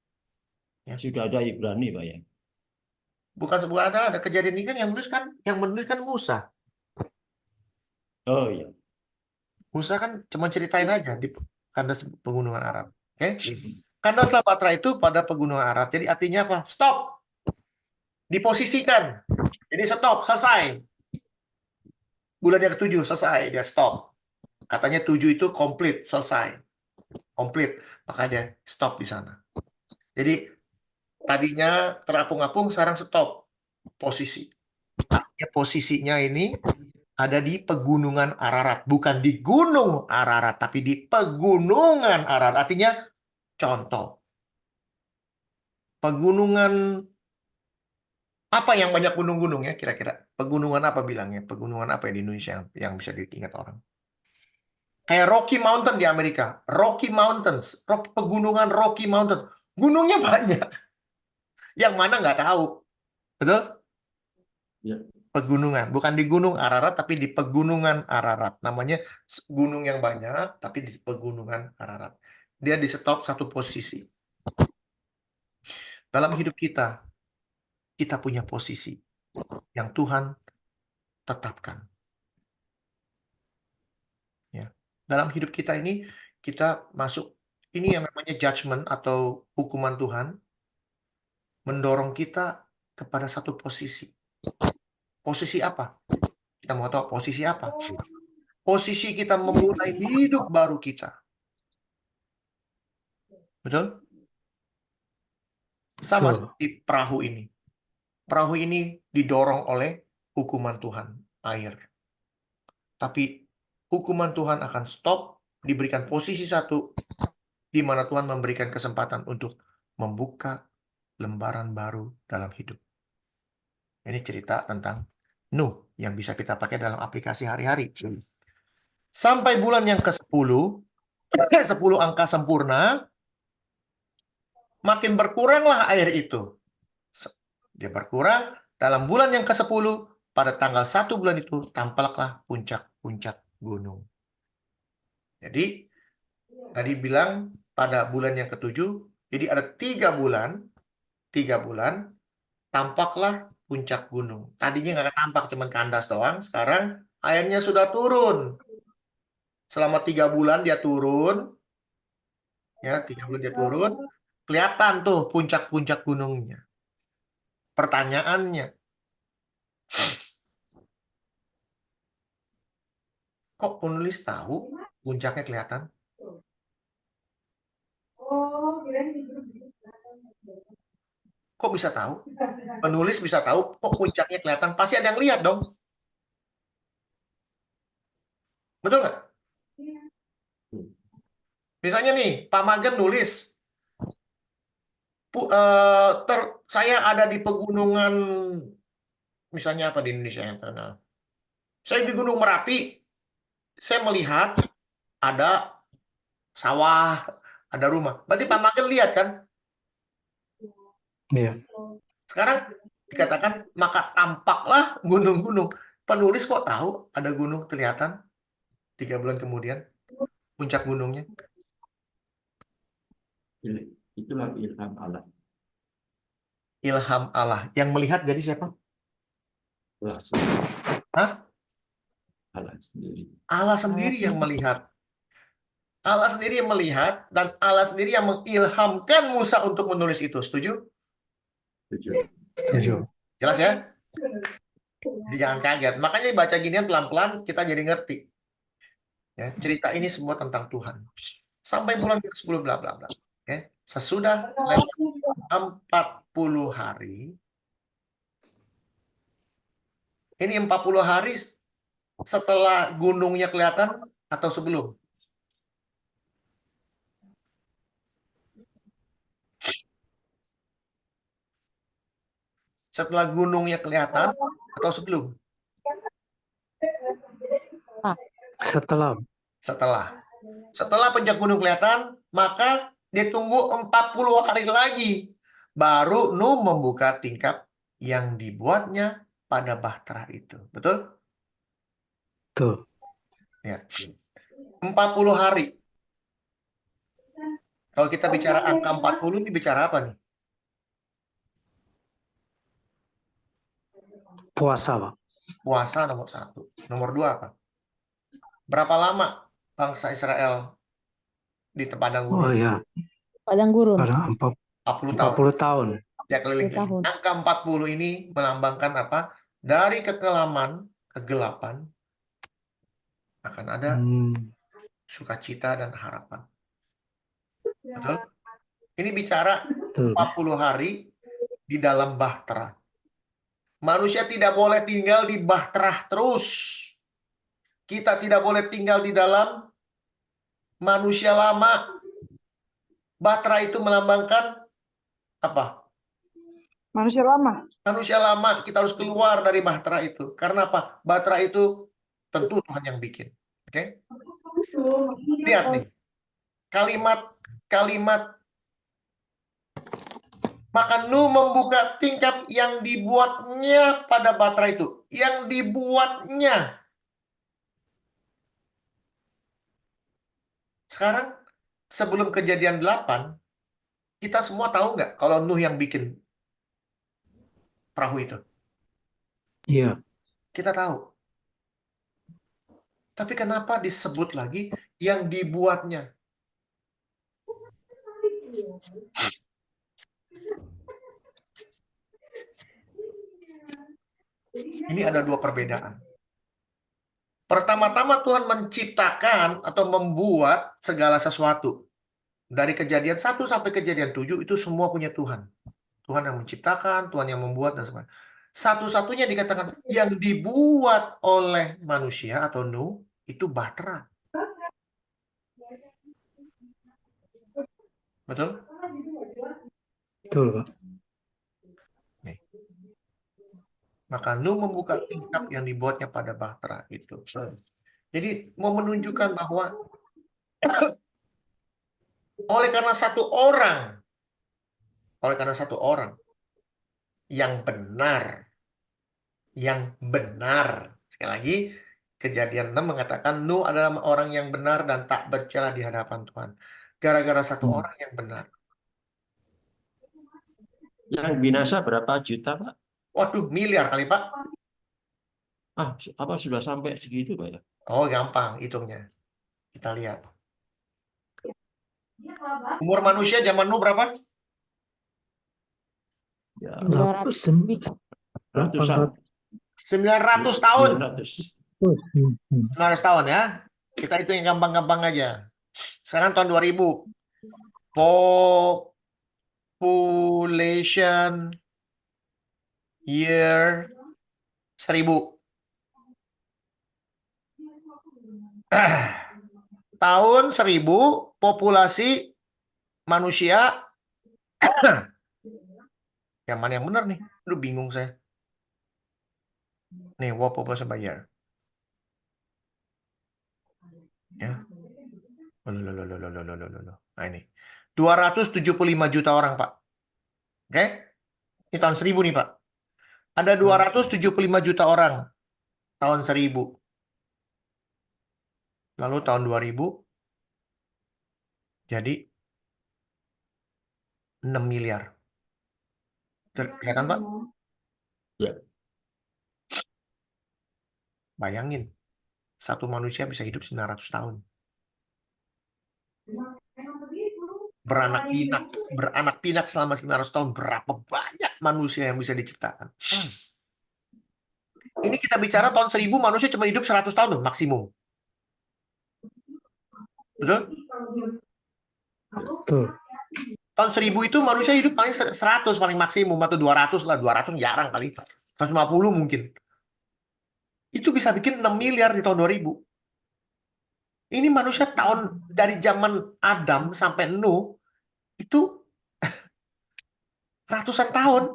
Sudah ada Ibrani, Pak ya? Bukan sebuah ada kejadian ini kan yang menulis kan Musa. Oh iya. Musa kan cuma ceritain aja di kandas pegunungan Ararat. Oke? Kandaslah Batra itu pada pegunungan Ararat. Jadi artinya apa? Stop. Diposisikan. Jadi stop, selesai. Bulan yang ke-7 selesai, dia stop. Katanya 7 itu komplit, selesai. Komplit. Maka dia stop di sana. Jadi tadinya terapung-apung, sekarang stop. Posisi. Artinya posisinya ini ada di pegunungan Ararat. Bukan di gunung Ararat, tapi di pegunungan Ararat. Artinya contoh. Pegunungan apa yang banyak gunung-gunung ya kira-kira? Pegunungan apa bilangnya? Pegunungan apa di Indonesia yang bisa diingat orang? Kayak Rocky Mountain di Amerika. Rocky Mountains. Pegunungan Rocky Mountain. Gunungnya banyak. Yang mana nggak tahu. Betul? Ya. Pegunungan. Bukan di gunung Ararat, tapi di pegunungan Ararat. Namanya gunung yang banyak, tapi di pegunungan Ararat. Dia di stop satu posisi. Dalam hidup kita punya posisi yang Tuhan tetapkan. Ya. Dalam hidup kita ini, kita masuk, ini yang namanya judgment atau hukuman Tuhan, mendorong kita kepada satu posisi. Posisi apa? Kita mau tahu posisi apa? Posisi kita memulai hidup baru kita. Betul? Sama Betul. seperti perahu ini. Perahu ini didorong oleh hukuman Tuhan, air. Tapi hukuman Tuhan akan stop, diberikan posisi satu, di mana Tuhan memberikan kesempatan untuk membuka lembaran baru dalam hidup. Ini cerita tentang Nuh yang bisa kita pakai dalam aplikasi hari-hari. Sampai bulan yang ke-10, 10 angka sempurna, makin berkuranglah air itu. Dia berkurang, dalam bulan yang ke-10, pada tanggal 1 bulan itu, tampaklah puncak-puncak gunung. Jadi, tadi bilang pada bulan yang ke-7, jadi ada 3 bulan, tampaklah puncak gunung. Tadinya nggak tampak, cuma kandas doang. Sekarang airnya sudah turun. Selama 3 bulan dia turun. Ya, 3 bulan dia turun. Kelihatan tuh puncak-puncak gunungnya. Pertanyaannya, kok penulis tahu puncaknya kelihatan? Kok bisa tahu? Penulis bisa tahu kok puncaknya kelihatan. Pasti ada yang lihat dong. Betul nggak? Misalnya nih, Pak Magen nulis. Saya ada di pegunungan, misalnya apa di Indonesia yang terkenal? Saya di Gunung Merapi, saya melihat ada sawah, ada rumah. Berarti Pak Makel lihat kan? Iya. Sekarang dikatakan, maka tampaklah gunung-gunung. Penulis kok tahu ada gunung kelihatan 3 bulan kemudian, puncak gunungnya. Itulah ilham Allah. Ilham Allah. Yang melihat jadi siapa? Allah sendiri. Hah? Allah sendiri. Allah sendiri yang melihat. Allah sendiri yang melihat, dan Allah sendiri yang mengilhamkan Musa untuk menulis itu. Setuju? Setuju. Jelas ya? Jadi jangan kaget. Makanya baca ginian pelan-pelan, kita jadi ngerti. Ya, cerita ini semua tentang Tuhan. Sampai bulan ke-10 bla bla bla. Oke. Sesudah lewat 40 hari. Ini 40 hari setelah gunungnya kelihatan atau sebelum? Setelah gunungnya kelihatan atau sebelum? Setelah. Setelah puncak gunung kelihatan, maka dia tunggu 40 hari lagi. Baru Nuh membuka tingkap yang dibuatnya pada bahtera itu. Betul? Betul. Ya. 40 hari. Kalau kita bicara angka 40, ini bicara apa nih? Puasa, Pak. Puasa nomor 1. Nomor 2 apa? Berapa lama bangsa Israel di padang Oh gurun? ya, Padang gurun. pada 40 tahun. 40 tahun. Ya, keliling. 40 tahun. Angka 40 ini melambangkan apa? Dari kegelapan akan ada sukacita dan harapan. Betul? Ini bicara Betul. 40 hari di dalam bahtera. Manusia tidak boleh tinggal di bahtera terus. Kita tidak boleh tinggal di dalam manusia lama. Bahtera itu melambangkan apa? Manusia lama. Manusia lama. Kita harus keluar dari bahtera itu. Karena apa? Bahtera itu tentu Tuhan yang bikin. Oke? Lihat nih. Kalimat maka Nuh membuka tingkap yang dibuatnya pada bahtera itu. Yang dibuatnya. Sekarang sebelum kejadian 8, kita semua tahu nggak kalau Nuh yang bikin perahu itu? Iya. Kita tahu. Tapi kenapa disebut lagi yang dibuatnya? Ini ada 2 perbedaan. Pertama-tama Tuhan menciptakan atau membuat segala sesuatu. Dari kejadian 1 sampai kejadian 7 itu semua punya Tuhan. Tuhan yang menciptakan, Tuhan yang membuat, dan sebagainya. Satu-satunya dikatakan yang dibuat oleh manusia atau Nuh itu bahtera. Betul? Betul, Pak. Maka Nuh membuka tingkap yang dibuatnya pada bahtera itu. Jadi mau menunjukkan bahwa oleh karena satu orang yang benar, sekali lagi kejadian 6 mengatakan Nuh adalah orang yang benar dan tak bercela di hadapan Tuhan. Gara-gara satu orang yang benar. Yang binasa berapa juta, Pak? Waduh, miliar kali, Pak. Apa sudah sampai segitu, Pak ya? Oh, gampang hitungnya. Kita lihat. Umur manusia zaman Nuh berapa? Ya, 800. 900 tahun. 900. 900 tahun ya. Kita hitung yang gampang-gampang aja. Sekarang tahun 2000. Population year 1000. Tahun 1000 populasi manusia Yang mana yang benar nih? Aduh, bingung saya. Nih, world population per year. Ya. Loh. Nah, ini. 275 juta orang, Pak. Oke? Ini tahun 1000 nih, Pak. Ada 275 juta orang tahun 1000. Lalu tahun 2000 jadi 6 miliar. Kelihatan, Pak? Ya. Bayangin, satu manusia bisa hidup 900 tahun. Beranak pinak selama 900 tahun. Berapa banyak manusia yang bisa diciptakan? Ini kita bicara tahun 1000 manusia cuma hidup 100 tahun loh, maksimum. Betul? Betul. Tahun 1000 itu manusia hidup paling 100 paling maksimum atau 200 lah. 200 jarang kali. 150 mungkin. Itu bisa bikin 6 miliar di tahun 2000. Ini manusia tahun dari zaman Adam sampai Nuh itu ratusan tahun.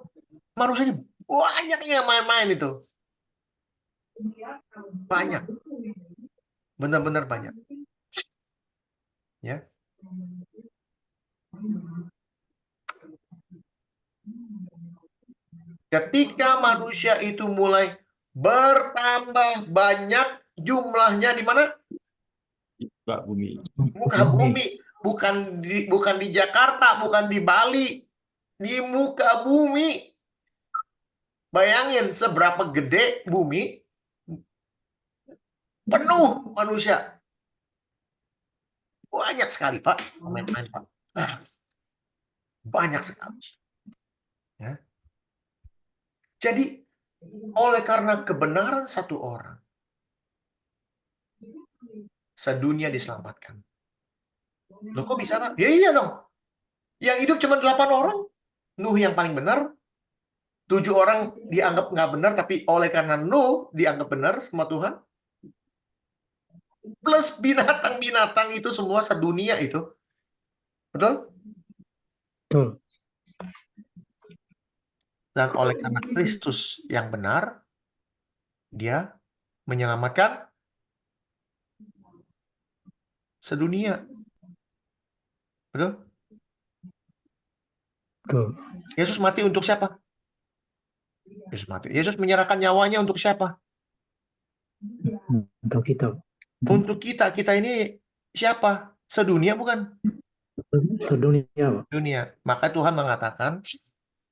Manusianya banyaknya main-main itu. Banyak. Benar-benar banyak. Ya. Ketika manusia itu mulai bertambah banyak jumlahnya di mana? Pak Bumi. Muka bumi. Bukan di Jakarta, bukan di Bali. Di muka bumi. Bayangin seberapa gede bumi. Penuh manusia. Banyak sekali, Pak. Main-main, Pak. Banyak sekali. Ya. Jadi, oleh karena kebenaran satu orang, sedunia diselamatkan. Loh, kok bisa, Pak? Ya iya dong. Yang hidup cuma 8 orang. Nuh yang paling benar. 7 orang dianggap nggak benar, tapi oleh karena Nuh dianggap benar sama Tuhan. Plus binatang-binatang itu semua sedunia itu. Betul? Betul. Dan oleh karena Kristus yang benar, dia menyelamatkan sedunia. Betul? Betul. Yesus mati untuk siapa? Yesus mati. Yesus menyerahkan nyawanya untuk siapa? Untuk kita. Untuk kita. Kita ini siapa? Sedunia bukan? Sedunia, Pak. Dunia. Maka Tuhan mengatakan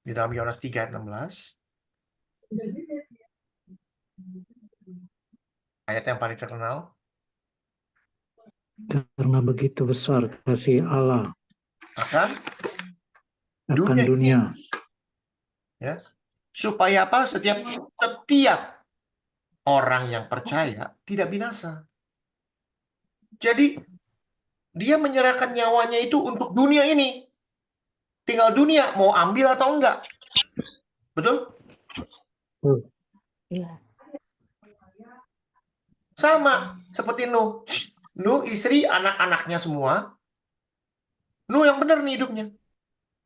di dalam Yohanes 3 ayat 16, ayat yang paling terkenal, Karena begitu besar kasih Allah akan akan dunia. dunia. Ya. Supaya apa? Setiap orang yang percaya tidak binasa. Jadi dia menyerahkan nyawanya itu untuk dunia ini. Tinggal dunia mau ambil atau enggak. Betul? Iya. Sama seperti Nuh. Nuh istri, anak-anaknya semua. Nuh yang benar nih hidupnya.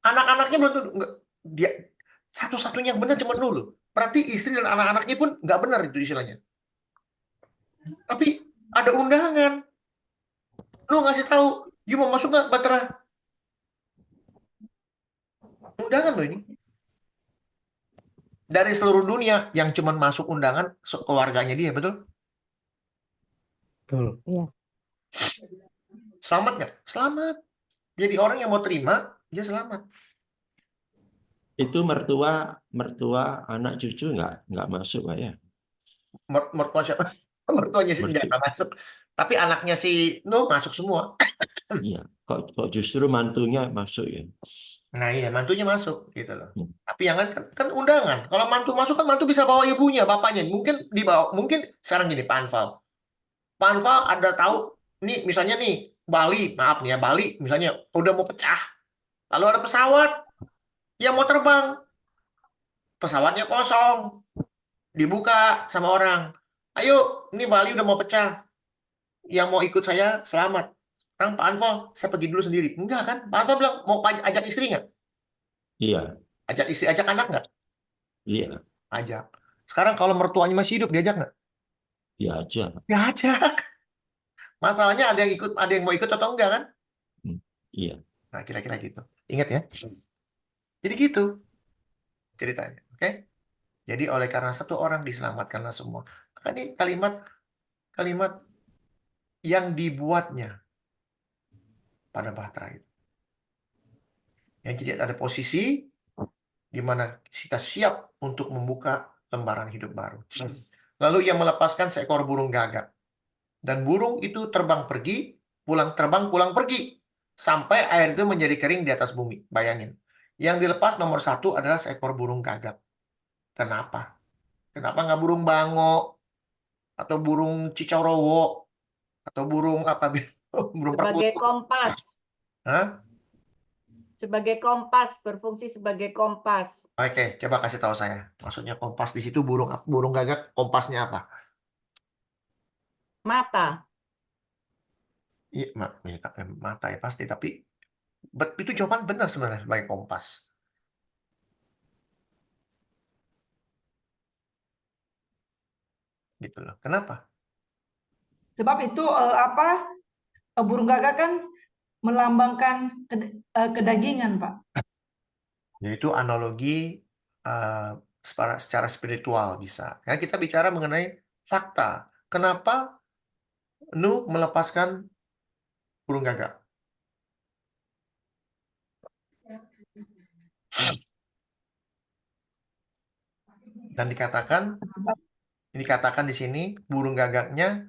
Anak-anaknya belum tentu. Dia satu-satunya yang benar cuma Nuh loh. Berarti istri dan anak-anaknya pun nggak benar itu istilahnya. Tapi ada undangan. Nuh ngasih tahu, you mau masuk nggak Batra? Undangan loh ini. Dari seluruh dunia yang cuma masuk undangan keluarganya dia, betul? Betul. Iya. Selamat nggak? Selamat. Jadi orang yang mau terima, dia selamat. Itu mertua anak cucu nggak masuk, Pak ya? Mertua siapa? Mertuanya sih nggak masuk. Tapi anaknya si Nuh masuk semua. Iya. Kok justru mantunya masuk ya? Nah iya, mantunya masuk gitu loh. Hmm. Tapi yang kan undangan. Kalau mantu masuk kan mantu bisa bawa ibunya, bapaknya. Mungkin dibawa, mungkin sekarang gini Pak Anfal. Pak Anfal ada tahu nih misalnya nih Bali, maaf nih ya Bali misalnya udah mau pecah. Lalu ada pesawat yang mau terbang. Pesawatnya kosong. Dibuka sama orang. Ayo, ini Bali udah mau pecah. Yang mau ikut saya selamat. Pak Anfal, saya pergi dulu sendiri. Enggak kan? Pak Anfal bilang, mau ajak istri nggak? Iya. Ajak istri, ajak anak nggak? Iya, Ajak. Sekarang kalau mertuanya masih hidup, diajak nggak? dia aja. Diajak. Masalahnya ada yang ikut, ada yang mau ikut atau enggak kan? Iya. Nah, kira-kira gitu. Ingat ya. Jadi gitu ceritanya. Oke? Jadi oleh karena satu orang diselamatkanlah semua. Maka ini kalimat yang dibuatnya pada Bahtera itu. Yang jadi ada posisi di mana kita siap untuk membuka lembaran hidup baru. Lalu ia melepaskan seekor burung gagak. Dan burung itu terbang pergi, pulang pergi. Sampai air itu menjadi kering di atas bumi. Bayangin. Yang dilepas nomor 1 adalah seekor burung gagak. Kenapa? Kenapa nggak burung bango? Atau burung cicorowo? Atau burung apa? Burung Sebagai perkutut? kompas. Hah? Sebagai kompas, berfungsi sebagai kompas. Oke, coba kasih tahu saya. Maksudnya kompas di situ burung gagak kompasnya apa? Mata. Iya, mata ya pasti. Tapi itu jawaban benar sebenarnya sebagai kompas. Gitu loh. Kenapa? Sebab itu burung gagak kan melambangkan kedagingan, Pak. Yaitu analogi secara spiritual bisa. Ya, kita bicara mengenai fakta. Kenapa Nuh melepaskan burung gagak? Dan dikatakan di sini burung gagaknya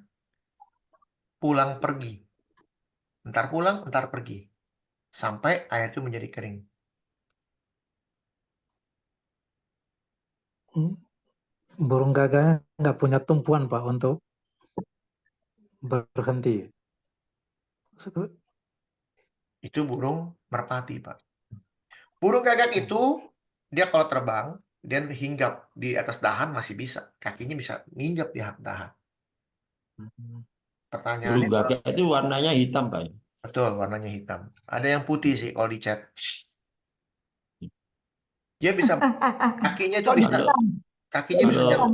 pulang pergi. Entar pulang, entar pergi. Sampai air itu menjadi kering. Burung gagaknya nggak punya tumpuan, Pak, untuk berhenti. Itu burung merpati, Pak. Burung gagak itu, dia kalau terbang, dia hinggap di atas dahan masih bisa. Kakinya bisa hinggap di dahan. Burung Pertanyaannya, gagak itu warnanya hitam, Pak. betul, warnanya hitam. Ada yang putih sih kalau dicat. Dia bisa, kakinya itu bisa, Kalau kakinya bisa kalau jatuh.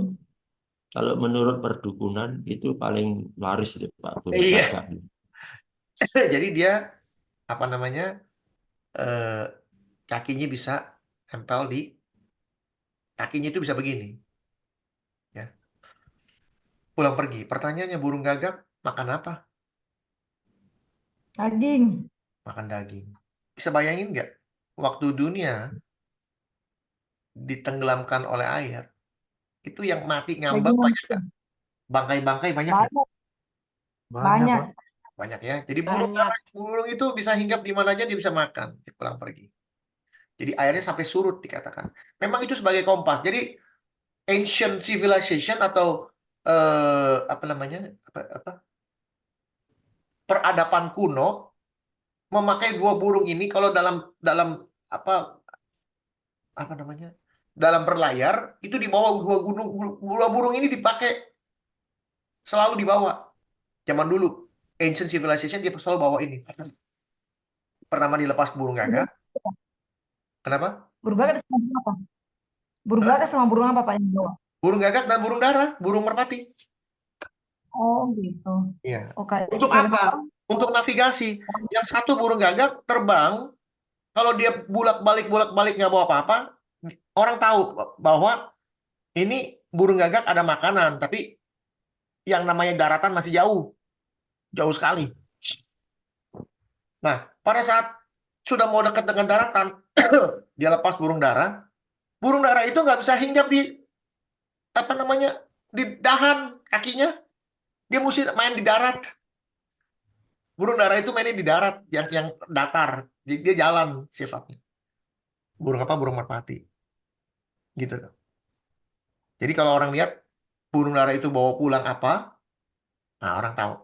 kalau menurut perdukunan itu paling laris deh, Pak, burung Iya. gagak. Jadi dia, apa namanya, kakinya bisa tempel di, kakinya itu bisa begini. Ya. Pulang pergi. Pertanyaannya, burung gagak makan apa? Daging. Makan daging. Bisa bayangin nggak? Waktu dunia ditenggelamkan oleh air, itu yang mati ngambang Daging banyak nggak? Bangkai-bangkai banyak nggak? banyak. Banyak, Pak. Banyak ya. Jadi Banyak. burung itu bisa hinggap di mana aja, dia bisa makan. Dia pulang pergi. Jadi airnya sampai surut dikatakan. Memang itu sebagai kompas. Jadi ancient civilization atau apa namanya, peradaban kuno memakai dua burung ini kalau dalam apa namanya, dalam berlayar itu dibawa dua burung ini dipakai, selalu dibawa. Zaman dulu ancient civilization dia selalu bawa ini. Pertama dilepas burung gagak. Kenapa? Burung gagak sama burung apa? Burung gagak sama burung apa, Pak, yang bawa? Burung gagak dan burung dara, burung merpati. Oh, gitu. Iya. Oh, kayak Untuk apa? Untuk navigasi. Yang satu burung gagak terbang, kalau dia bolak-balik nggak bawa apa-apa, orang tahu bahwa ini burung gagak ada makanan, tapi yang namanya daratan masih jauh sekali. Nah, pada saat sudah mau dekat dengan daratan, dia lepas burung dara. Burung dara itu nggak bisa hinggap di apa namanya, di dahan kakinya. Dia mesti main di darat. Burung dara itu mainnya di darat, yang datar. Dia jalan sifatnya. Burung apa? Burung merpati. Gitu. Jadi kalau orang lihat burung dara itu bawa pulang apa, nah orang tahu.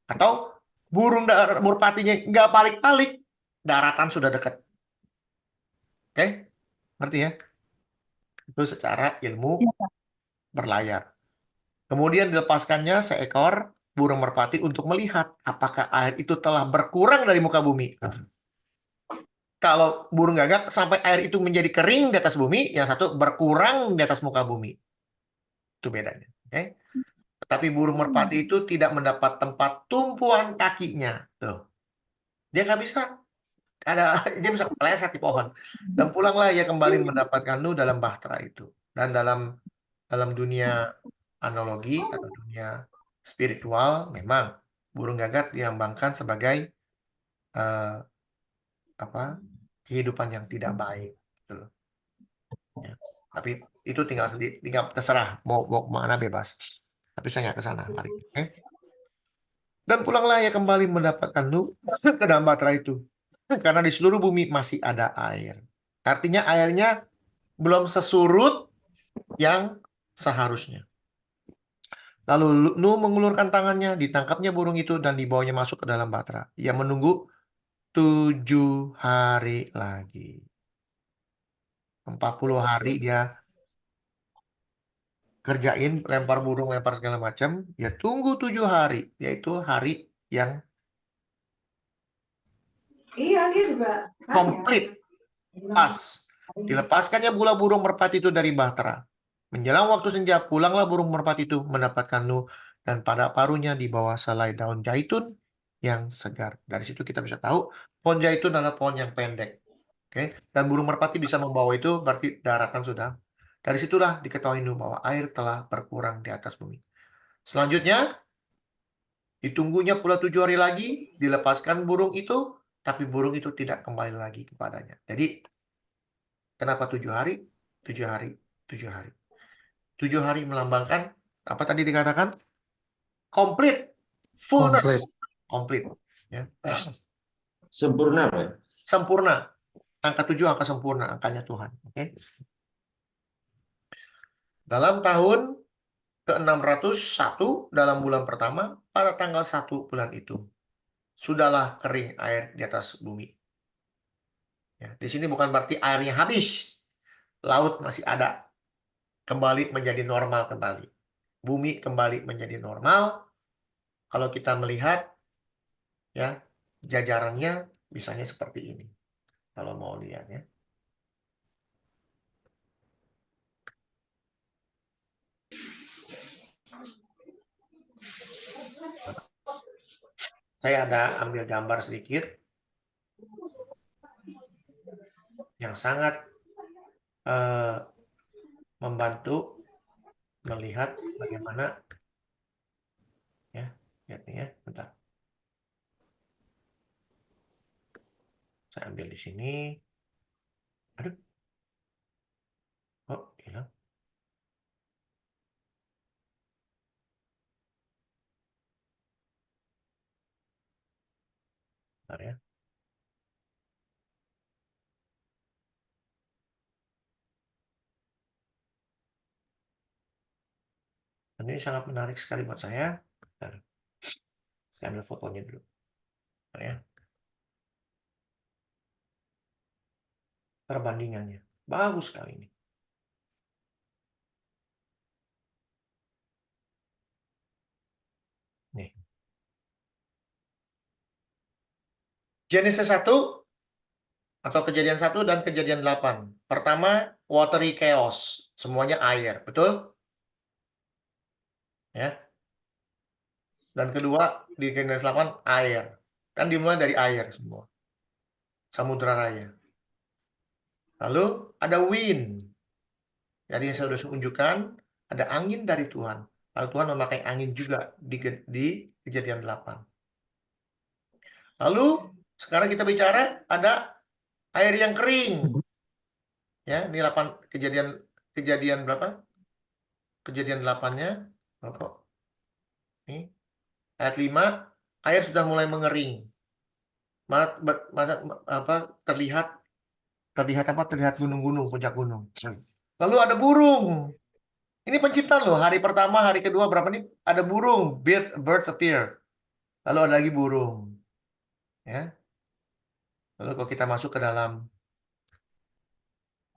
Atau burung dara merpatinya nggak balik-balik, daratan sudah dekat. Oke? Ngerti ya? Itu secara ilmu berlayar. Kemudian dilepaskannya seekor burung merpati untuk melihat apakah air itu telah berkurang dari muka bumi. kalau burung gagak sampai air itu menjadi kering di atas bumi, yang satu berkurang di atas muka bumi. Itu bedanya. Oke. Tetapi burung merpati itu tidak mendapat tempat tumpuan kakinya. Tuh. Dia nggak bisa. Dia bisa meleset di pohon. Dan pulanglah ia kembali mendapatkan Nu dalam bahtera itu. Dan dalam dunia analogi atau dunia spiritual, memang burung gagak dilambangkan sebagai kehidupan yang tidak baik, gitu loh. Ya. Tapi itu tinggal terserah mau mana bebas. Tapi saya nggak ke sana hari ini. Oke? Dan pulanglah ia kembali mendapatkan Nu ke dalam bahtera itu, karena di seluruh bumi masih ada air. Artinya airnya belum sesurut yang seharusnya. Lalu Nu mengulurkan tangannya, ditangkapnya burung itu dan dibawanya masuk ke dalam bahtera. Ia menunggu 7 hari lagi. 40 hari dia kerjain, lempar burung, lempar segala macam. Ya tunggu 7 hari, yaitu hari yang Iya, dia juga komplit, pas. Dilepaskannya pula burung merpati itu dari bahtera. Menjelang waktu senja, pulanglah burung merpati itu mendapatkan Nu, dan pada paruhnya di bawah selai daun zaitun yang segar. Dari situ kita bisa tahu pohon zaitun adalah pohon yang pendek. Oke, dan burung merpati bisa membawa itu, berarti daratan sudah. Dari situlah diketahui Nu bahwa air telah berkurang di atas bumi. Selanjutnya, ditunggunya pula 7 hari lagi, dilepaskan burung itu, tapi burung itu tidak kembali lagi kepadanya. Jadi, kenapa 7 hari? 7 hari, 7 hari. 7 hari melambangkan, apa tadi dikatakan? Komplit, fullness, komplit. Ya. Sempurna, Pak. Sempurna. Angka 7 angka sempurna, angkanya Tuhan. Oke. Dalam tahun ke-601 dalam bulan pertama, pada tanggal 1 bulan itu, sudahlah kering air di atas bumi. Ya, di sini bukan berarti airnya habis. Laut masih ada. Kembali menjadi normal kembali. Bumi kembali menjadi normal. Kalau kita melihat, ya, jajarannya misalnya seperti ini. Kalau mau lihat, ya. Saya ada ambil gambar sedikit yang sangat membantu melihat bagaimana, ya, lihat nih ya, bentar. Saya ambil di sini. Aduh. Oh, hilang. Bentar ya. Dan ini sangat menarik sekali buat saya. Bentar. Saya ambil fotonya dulu. Bentar ya. Perbandingannya. Bagus sekali ini. Nih. Genesis 1 atau Kejadian 1 dan Kejadian 8. Pertama, watery chaos. Semuanya air, betul? Ya. Dan kedua, di Genesis 8, air. Kan dimulai dari air semua. Samudra Raya. Lalu ada wind. Jadi yang saya sudah tunjukkan, ada angin dari Tuhan. Lalu Tuhan memakai angin juga di Kejadian 8. Lalu sekarang kita bicara ada air yang kering. Ya, ini 8 kejadian berapa? Kejadian 8-nya. Oh, kok. Ini ayat 5, air sudah mulai mengering. Terlihat gunung-gunung, puncak gunung. Lalu ada burung. Ini penciptaan loh. Hari pertama, hari kedua berapa nih? Ada burung, birds appear. Lalu ada lagi burung. Ya. Lalu kalau kita masuk ke dalam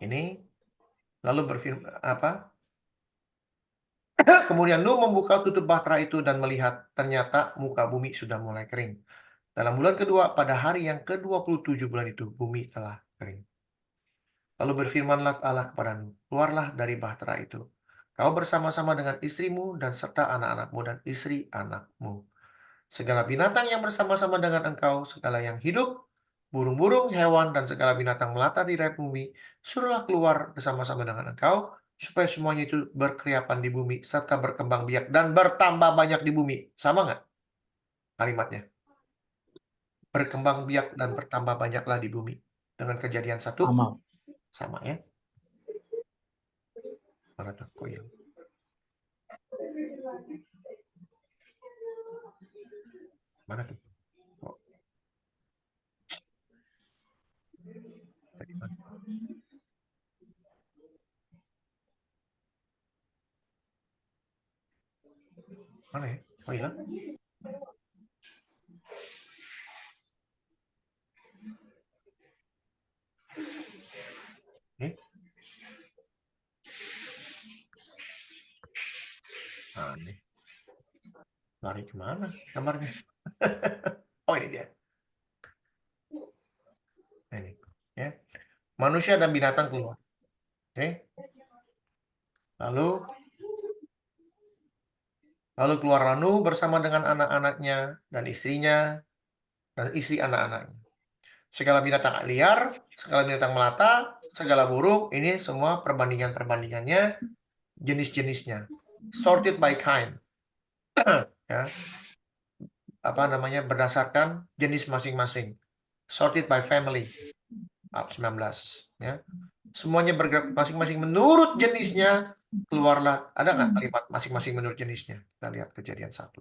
ini, lalu berfirman apa? Kemudian Nuh membuka tutup bahtera itu dan melihat ternyata muka bumi sudah mulai kering. Dalam bulan kedua, pada hari yang ke-27 bulan itu, bumi telah kering. Lalu berfirmanlah Allah kepada Nuh, keluarlah dari bahtera itu, kau bersama-sama dengan istrimu dan serta anak-anakmu dan istri anakmu. Segala binatang yang bersama-sama dengan engkau, segala yang hidup, burung-burung, hewan, dan segala binatang melata di rayap bumi, suruhlah keluar bersama-sama dengan engkau, supaya semuanya itu berkeriapan di bumi, serta berkembang biak dan bertambah banyak di bumi. Sama nggak kalimatnya? Berkembang biak dan bertambah banyaklah di bumi. Dengan Kejadian 1, Sama. sama ya. Mana tuh? Kok hilang? Mana tuh? Oh. Tadi mana? Mana ya? Oh hilang? Aneh. Lari kemana gambarnya? Oh ini dia. Ini ya. Manusia dan binatang keluar. Oke. Lalu keluarlah Nuh bersama dengan anak-anaknya dan istrinya dan istri anak-anaknya. Segala binatang liar, segala binatang melata, segala burung, ini semua perbandingannya, jenis-jenisnya. Sorted by kind. Ya. Apa namanya? Berdasarkan jenis masing-masing. Sorted by family. 19 ya. Semuanya bergerak masing-masing menurut jenisnya, keluarlah. Ada nggak kalimat masing-masing menurut jenisnya? Kita lihat Kejadian 1.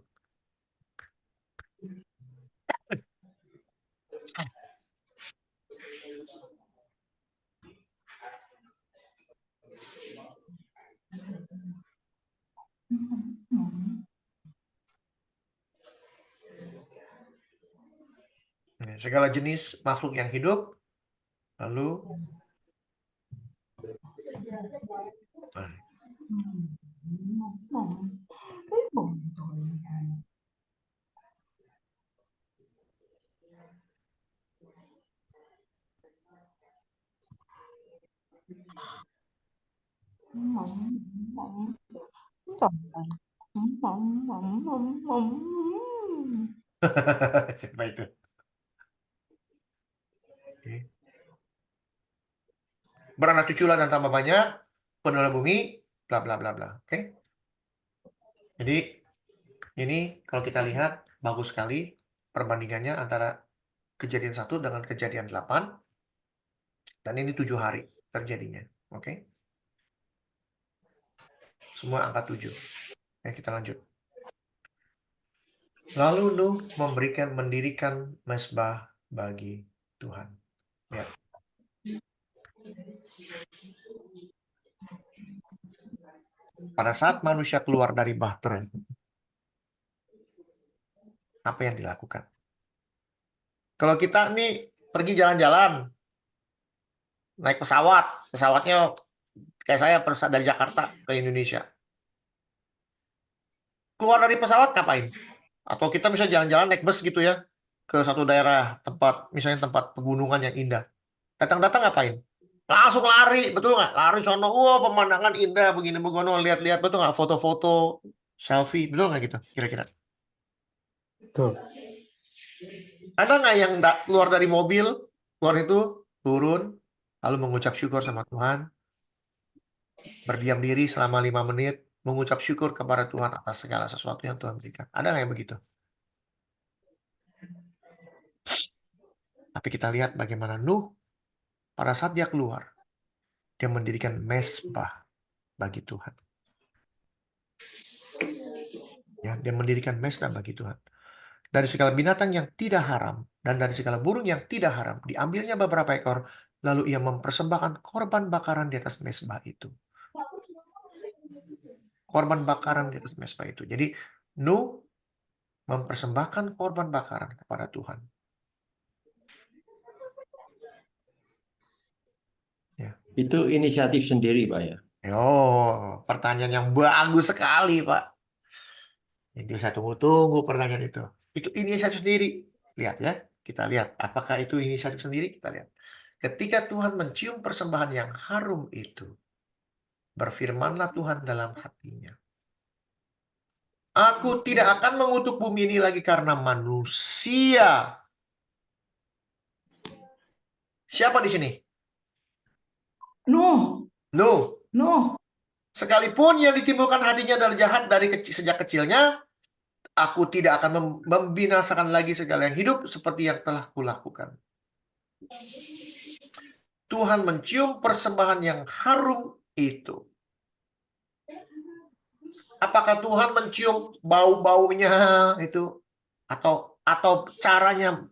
Segala jenis makhluk yang hidup, lalu siapa itu? Oke. Beranak cuculah dan tambah banyak, penuhlah bumi, bla bla bla bla. Oke. Jadi ini kalau kita lihat bagus sekali perbandingannya antara Kejadian 1 dengan Kejadian 8, dan ini 7 hari terjadinya. Oke. Semua angka 7. Oke, kita lanjut. Lalu Nuh mendirikan mezbah bagi Tuhan. Ya. Pada saat manusia keluar dari bahtera, apa yang dilakukan? Kalau kita nih pergi jalan-jalan, naik pesawatnya kayak saya dari Jakarta ke Indonesia. Keluar dari pesawat ngapain? Atau kita bisa jalan-jalan naik bus gitu ya, ke satu daerah misalnya tempat pegunungan yang indah. Datang-datang ngapain? Langsung lari, betul nggak? Lari sono, wah pemandangan indah begini begono, lihat-lihat, betul nggak? Foto-foto, selfie, betul nggak gitu? Kira-kira. Betul. Ada nggak yang keluar dari mobil, keluar itu turun, lalu mengucap syukur sama Tuhan, berdiam diri selama 5 menit, mengucap syukur kepada Tuhan atas segala sesuatu yang Tuhan berikan? Ada nggak yang begitu? Tapi kita lihat bagaimana Nuh pada saat dia keluar, dia mendirikan mezbah bagi Tuhan. Ya, dia mendirikan mezbah bagi Tuhan. Dari segala binatang yang tidak haram dan dari segala burung yang tidak haram, diambilnya beberapa ekor, lalu ia mempersembahkan korban bakaran di atas mezbah itu. Korban bakaran di atas mezbah itu. Jadi Nuh mempersembahkan korban bakaran kepada Tuhan. Ya. Itu inisiatif sendiri, Pak ya. Pertanyaan yang bagus sekali, Pak. Jadi saya tunggu-tunggu pertanyaan itu. Itu inisiatif sendiri. Lihat ya, kita lihat apakah itu inisiatif sendiri, kita lihat. Ketika Tuhan mencium persembahan yang harum itu, berfirmanlah Tuhan dalam hatinya, aku tidak akan mengutuk bumi ini lagi karena manusia. Siapa di sini? Nuh, Nuh. Nuh. Sekalipun yang ditimbulkan hatinya adalah jahat dari sejak kecilnya, aku tidak akan membinasakan lagi segala yang hidup seperti yang telah kulakukan. Tuhan mencium persembahan yang harum itu. Apakah Tuhan mencium bau-baunya itu atau caranya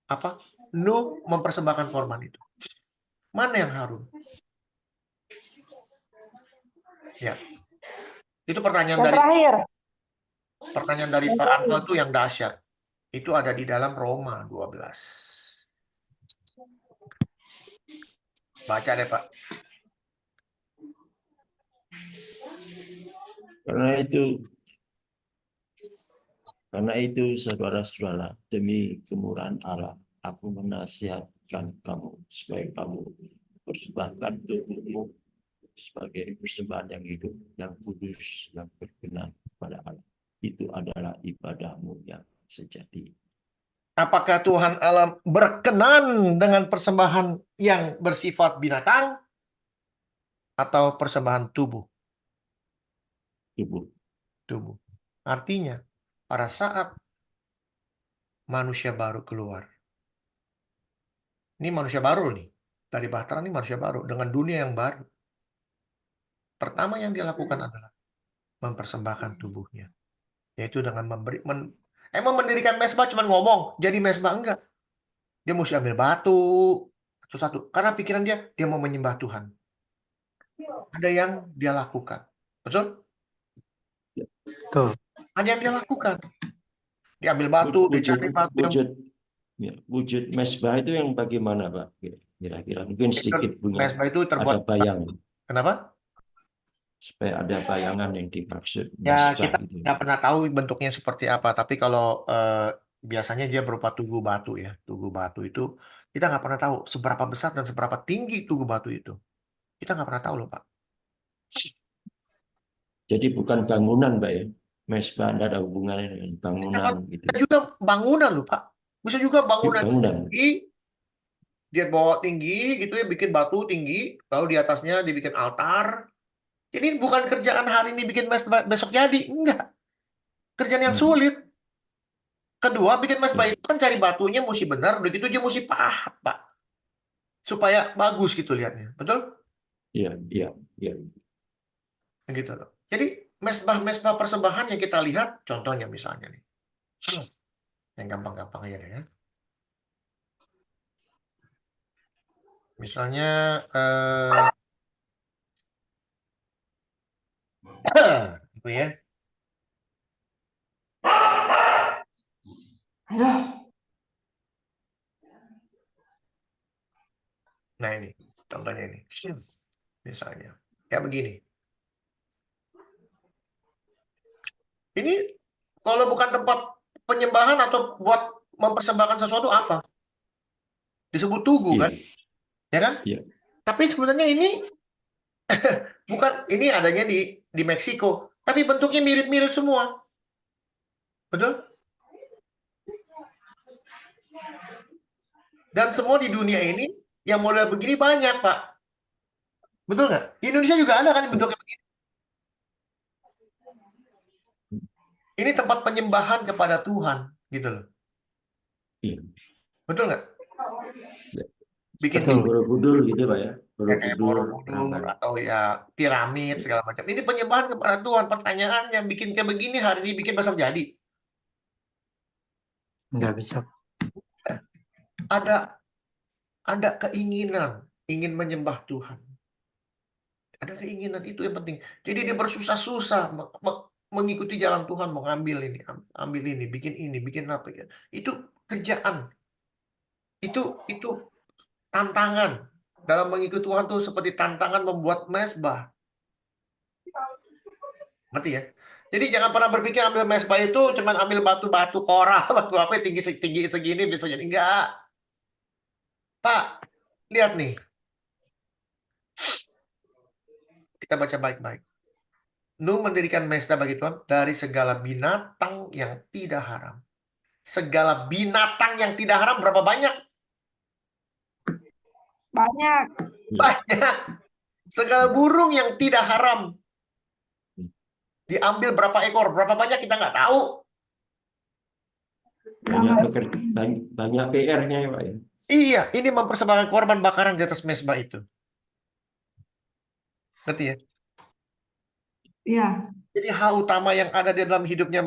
apa? Nuh mempersembahkan korban itu. Mana yang harum? Ya. Itu pertanyaan Yang dari terakhir. Pak Anto itu yang dahsyat. Itu ada di dalam Roma 12. Baca deh, Pak. Karena itu, saudara-saudara, demi kemurahan Allah, aku menasihatkan kamu supaya kamu persembahkan tubuhmu sebagai persembahan yang hidup, yang kudus, yang berkenan kepada Allah. Itu adalah ibadahmu yang sejati. Apakah Tuhan Allah berkenan dengan persembahan yang bersifat binatang atau persembahan tubuh? Tubuh. Artinya, pada saat manusia baru keluar, ini manusia baru nih, dari Bahtera ini manusia baru, dengan dunia yang baru. Pertama yang dia lakukan adalah mempersembahkan tubuhnya. Yaitu dengan emang mendirikan mesbah cuma ngomong, jadi mesbah enggak. Dia mesti ambil batu, satu-satu. Karena pikiran dia mau menyembah Tuhan. Ada yang dia lakukan. Betul? Betul. Ada yang dia lakukan. Diambil batu, dicari batu. Wujud mesbah itu yang bagaimana, Pak? Kira-kira mungkin sedikit punya Mesbah itu terbuat. ada bayangan. Kenapa? Supaya ada bayangan yang dimaksud Ya, mesbah kita itu. nggak pernah tahu bentuknya seperti apa. Tapi kalau biasanya dia berupa tugu batu ya. Tugu batu itu kita nggak pernah tahu seberapa besar dan seberapa tinggi tugu batu itu. Kita nggak pernah tahu loh, Pak. Jadi bukan bangunan, Pak ya. Mesbah ada hubungannya dengan bangunan gitu. Bisa juga bangunan loh, Pak. Bisa juga bangunan Bangunan. tinggi. Dia bawa tinggi gitu ya, bikin batu tinggi. Lalu di atasnya dibikin altar. Ini bukan kerjaan hari ini bikin mesbah besok jadi. Enggak. Kerjaan yang sulit. Kedua, bikin mesbah itu kan cari batunya mesti benar, udah gitu dia mesti pahat, Pak. Supaya bagus gitu lihatnya. Betul? Iya. Gitu loh. Jadi mesbah-mesbah persembahan yang kita lihat, contohnya misalnya nih. Yang gampang-gampang aja deh ya. Misalnya apa ya? Aduh. Nah ini, contohnya ini. Misalnya, kayak begini. Ini kalau bukan tempat penyembahan atau buat mempersembahkan sesuatu apa? Disebut tugu kan? Ya kan? Iya. Tapi sebenarnya ini bukan, ini adanya di Meksiko, tapi bentuknya mirip-mirip semua. Betul? Dan semua di dunia ini yang model begini banyak, Pak. Betul nggak? Di Indonesia juga ada kan bentuknya begini. Ini tempat penyembahan kepada Tuhan, gitu loh. Iya. Betul nggak? Bikin Betul. Borobudur gitu, Pak ya. ya kayak Borobudur atau ya piramid segala macam. Ini penyembahan kepada Tuhan. Pertanyaannya, bikin kayak begini hari ini bikin besok jadi. Nggak bisa. Ada keinginan ingin menyembah Tuhan. Ada keinginan, itu yang penting. Jadi dia bersusah-susah mengikuti jalan Tuhan, mau ngambil ini, ambil ini, bikin apa ya. Itu kerjaan. Itu tantangan. Dalam mengikuti Tuhan tuh seperti tantangan membuat mesbah. Ngerti ya? Jadi jangan pernah berpikir ambil mesbah itu cuman ambil batu-batu Korah, batu apa tinggi tinggi segini bisa jadi enggak. Pak, lihat nih. Kita baca baik-baik. Nuh mendirikan mesbah bagi Tuhan dari segala binatang yang tidak haram. Segala binatang yang tidak haram berapa banyak? Banyak. Banyak. Segala burung yang tidak haram. Diambil berapa ekor? Berapa banyak kita nggak tahu. Banyak PR-nya ya Pak ya. Iya, ini mempersembahkan korban bakaran di atas mesbah itu. Ngerti ya? Iya. Jadi hal utama yang ada di dalam hidupnya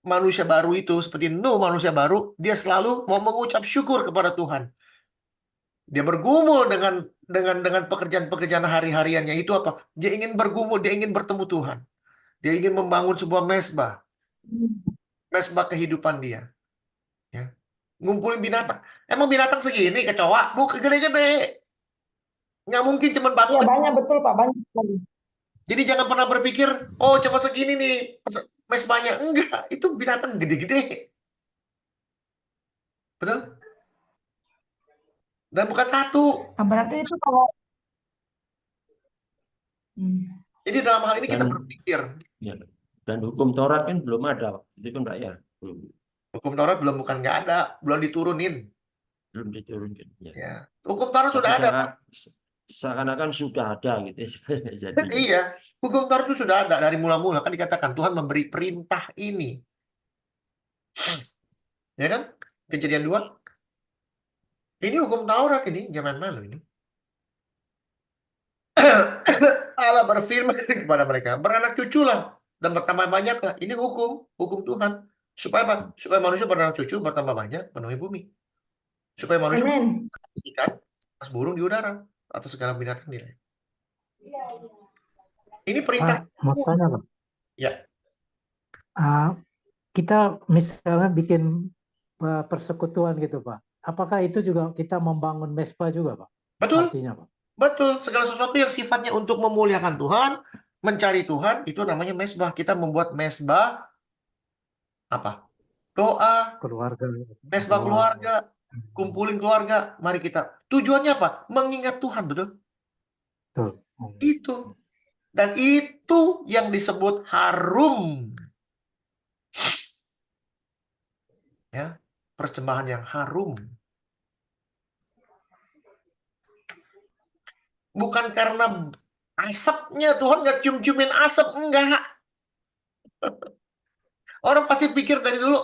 manusia baru itu, seperti Nuh manusia baru, dia selalu mau mengucap syukur kepada Tuhan. Dia bergumul dengan pekerjaan-pekerjaan hari-hariannya itu apa? Dia ingin bergumul, dia ingin bertemu Tuhan. Dia ingin membangun sebuah mesbah. Mesbah kehidupan dia. Ya. Ngumpulin binatang. Emang binatang segini kecoa? Bukan gede-gede. Nggak mungkin cuma batu Iya, kecil. banyak betul, Pak. Banyak sekali. Jadi jangan pernah berpikir, oh cuma segini nih mesbahnya. Enggak, itu binatang gede-gede. Betul? Dan bukan satu. Nah, berarti itu kalau Jadi dalam hal ini kita Dan- berpikir, Ya. Dan hukum Taurat kan belum ada, itu kan Pak ya, hukum Taurat bukan nggak ada, belum diturunin. belum diturunkan. Ya. Ya. Hukum Taurat Tapi sudah ada. seakan-akan sudah ada gitu. Jadi Iya, hukum Taurat itu sudah ada dari mula-mula. Kan dikatakan Tuhan memberi perintah ini. Ya kan? Kejadian 2. Ini hukum Taurat ini, zaman mana ini? Allah berfirman kepada mereka, beranak cuculah dan bertambah banyaklah. Ini hukum Tuhan. Supaya apa? Supaya manusia beranak cucu, bertambah banyak, penuhi bumi. Supaya manusia Amin. ikan, atas burung di udara, atau segala binatang di laut. Ini perintah. Pak, mau tanya Pak. Ya. Kita misalnya bikin persekutuan gitu Pak. Apakah itu juga kita membangun mesbah juga Pak? Betul, Artinya Pak. betul. Segala sesuatu yang sifatnya untuk memuliakan Tuhan, mencari Tuhan, itu namanya mesbah. Kita membuat mesbah apa? Doa, Keluarga. mesbah doa. keluarga, kumpulin keluarga. Mari kita. Tujuannya apa? Mengingat Tuhan, betul? Betul. Itu. Dan itu yang disebut harum. Ya, persembahan yang harum. Bukan karena asapnya, Tuhan nggak cium-ciumin asap, enggak. Orang pasti pikir dari dulu,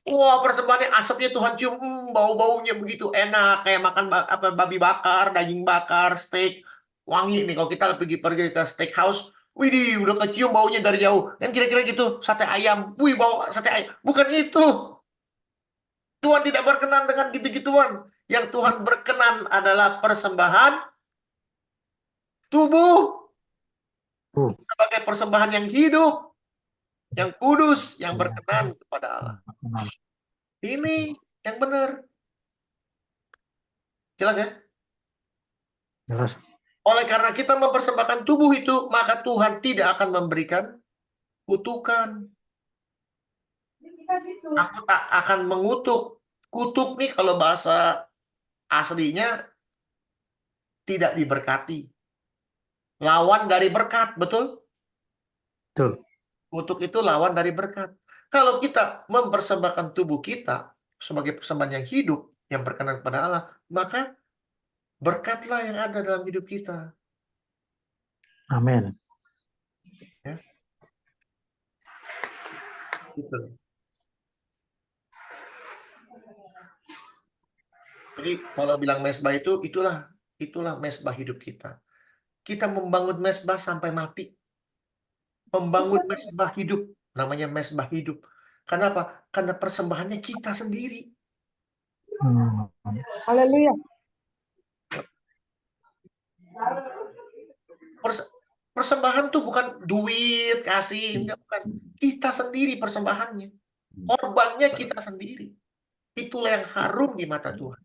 wah persembahannya asapnya Tuhan cium, bau-baunya begitu enak, kayak makan babi bakar, daging bakar, steak, wangi nih. Kalau kita pergi ke steakhouse, widih, udah kecium baunya dari jauh. Kan kira-kira gitu, sate ayam, wih bau sate ayam. Bukan itu. Tuhan tidak berkenan dengan gitu-gituan. Yang Tuhan berkenan adalah persembahan tubuh sebagai persembahan yang hidup, yang kudus, yang berkenan kepada Allah. Ini yang benar. Jelas ya? Jelas. Oleh karena kita mempersembahkan tubuh itu, maka Tuhan tidak akan memberikan kutukan. Aku tak akan mengutuk. Kutuk nih kalau bahasa aslinya tidak diberkati. Lawan dari berkat, betul? Betul. Kutuk itu lawan dari berkat. Kalau kita mempersembahkan tubuh kita sebagai persembahan yang hidup, yang berkenan kepada Allah, maka berkatlah yang ada dalam hidup kita. Amin. Ya. Gitu. Jadi kalau bilang mesbah itu, itulah mesbah hidup kita. Kita membangun mesbah sampai mati. Membangun mesbah hidup, namanya mesbah hidup. Kenapa? Karena persembahannya kita sendiri. Haleluya. Persembahan tuh bukan duit, kasih, enggak, bukan. Kita sendiri persembahannya. Korbannya kita sendiri. Itulah yang harum di mata Tuhan.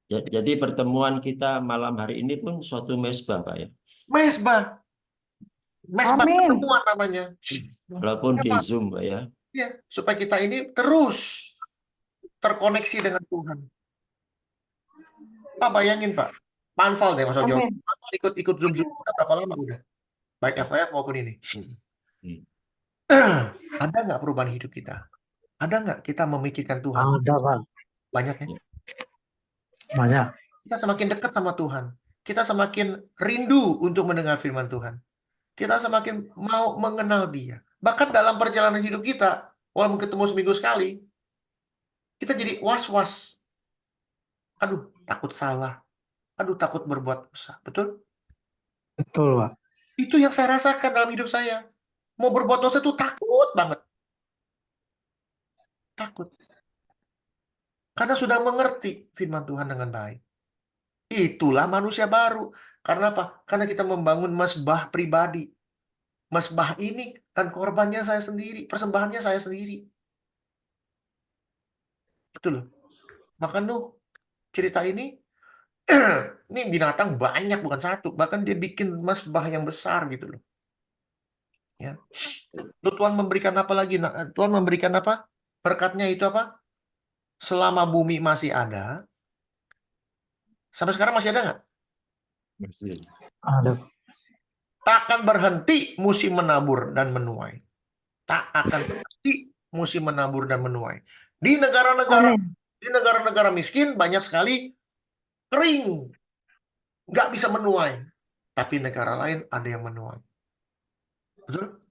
jadi pertemuan kita malam hari ini pun suatu mesbah Pak ya. Mesbah. Mesbah Amin. pertemuan namanya. Walaupun di Kenapa? Zoom, Pak ya. Ya, supaya kita ini terus terkoneksi dengan Tuhan. Pak, bayangin Pak, Pak Anfal deh Mas Ojo. Amin. Pak Anfal ikut Zoom udah berapa lama udah? Baik FF maupun ini. Hmm. Ada nggak perubahan hidup kita? Ada nggak kita memikirkan Tuhan? Ada, Pak. Banyak ya. Banyak. Kita semakin dekat sama Tuhan. Kita semakin rindu untuk mendengar firman Tuhan. Kita semakin mau mengenal Dia. Bahkan dalam perjalanan hidup kita, walaupun ketemu seminggu sekali, kita jadi was-was. Aduh, takut salah. Aduh, takut berbuat dosa. Betul? Betul, Pak. Itu yang saya rasakan dalam hidup saya. Mau berbuat dosa itu takut banget. Takut. Karena sudah mengerti firman Tuhan dengan baik. Itulah manusia baru. Karena apa? Karena kita membangun mazbah pribadi. Mazbah ini kan korbannya saya sendiri, persembahannya saya sendiri. Betul. Maka Nuh, cerita ini, ini binatang banyak, bukan satu. Bahkan dia bikin mazbah yang besar gitu loh. Ya. Lalu Tuhan memberikan apa lagi? Nah, Tuhan memberikan apa? Berkatnya itu apa? Selama bumi masih ada, sampai sekarang masih ada nggak? Masih. Ada. Tak akan berhenti musim menabur dan menuai. Tak akan berhenti musim menabur dan menuai. Di negara-negara Amin. miskin banyak sekali kering, nggak bisa menuai. Tapi negara lain ada yang menuai. Betul?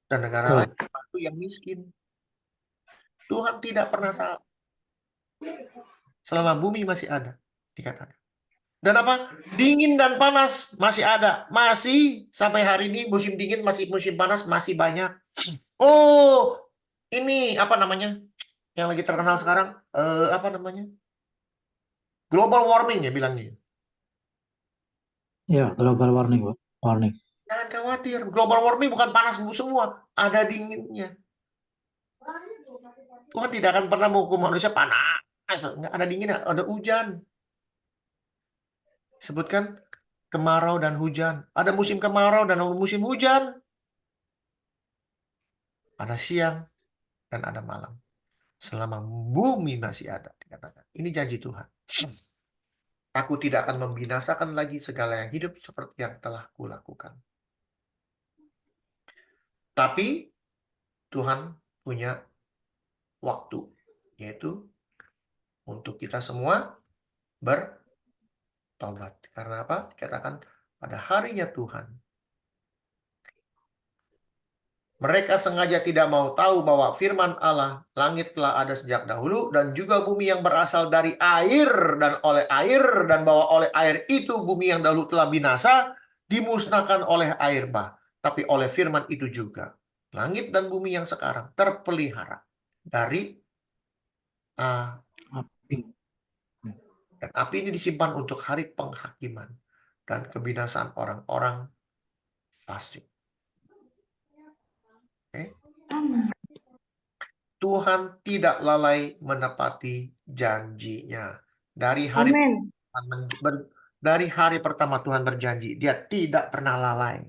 Dan negara Betul. lain itu yang miskin. Tuhan tidak pernah salah. Selama bumi masih ada, dikatakan. Dan apa? Dingin dan panas masih ada. Masih sampai hari ini musim dingin, masih musim panas masih banyak. Oh, ini apa namanya? Yang lagi terkenal sekarang, apa namanya? Global warming ya bilangnya. Ya, global warning, Pak. Warning. Jangan khawatir, global warming bukan panas semua, ada dinginnya. Tuhan tidak akan pernah menghukum manusia panas. Nggak ada dinginnya, ada hujan. Sebutkan kemarau dan hujan. Ada musim kemarau dan musim hujan. Ada siang dan ada malam. Selama bumi masih ada, dikatakan. Ini janji Tuhan. Aku tidak akan membinasakan lagi segala yang hidup seperti yang telah kulakukan. Tapi Tuhan punya waktu, yaitu untuk kita semua bertobat. Karena apa? Dikatakan pada harinya Tuhan. Mereka sengaja tidak mau tahu bahwa firman Allah, langit telah ada sejak dahulu, dan juga bumi yang berasal dari air dan oleh air, dan bahwa oleh air itu bumi yang dahulu telah binasa, dimusnahkan oleh air bah. Tapi oleh firman itu juga, langit dan bumi yang sekarang terpelihara dari Api. dan api ini disimpan untuk hari penghakiman dan kebinasaan orang-orang fasik. Oke? Tuhan tidak lalai menepati janjinya. Dari hari Amin. dari hari pertama Tuhan berjanji, Dia tidak pernah lalai.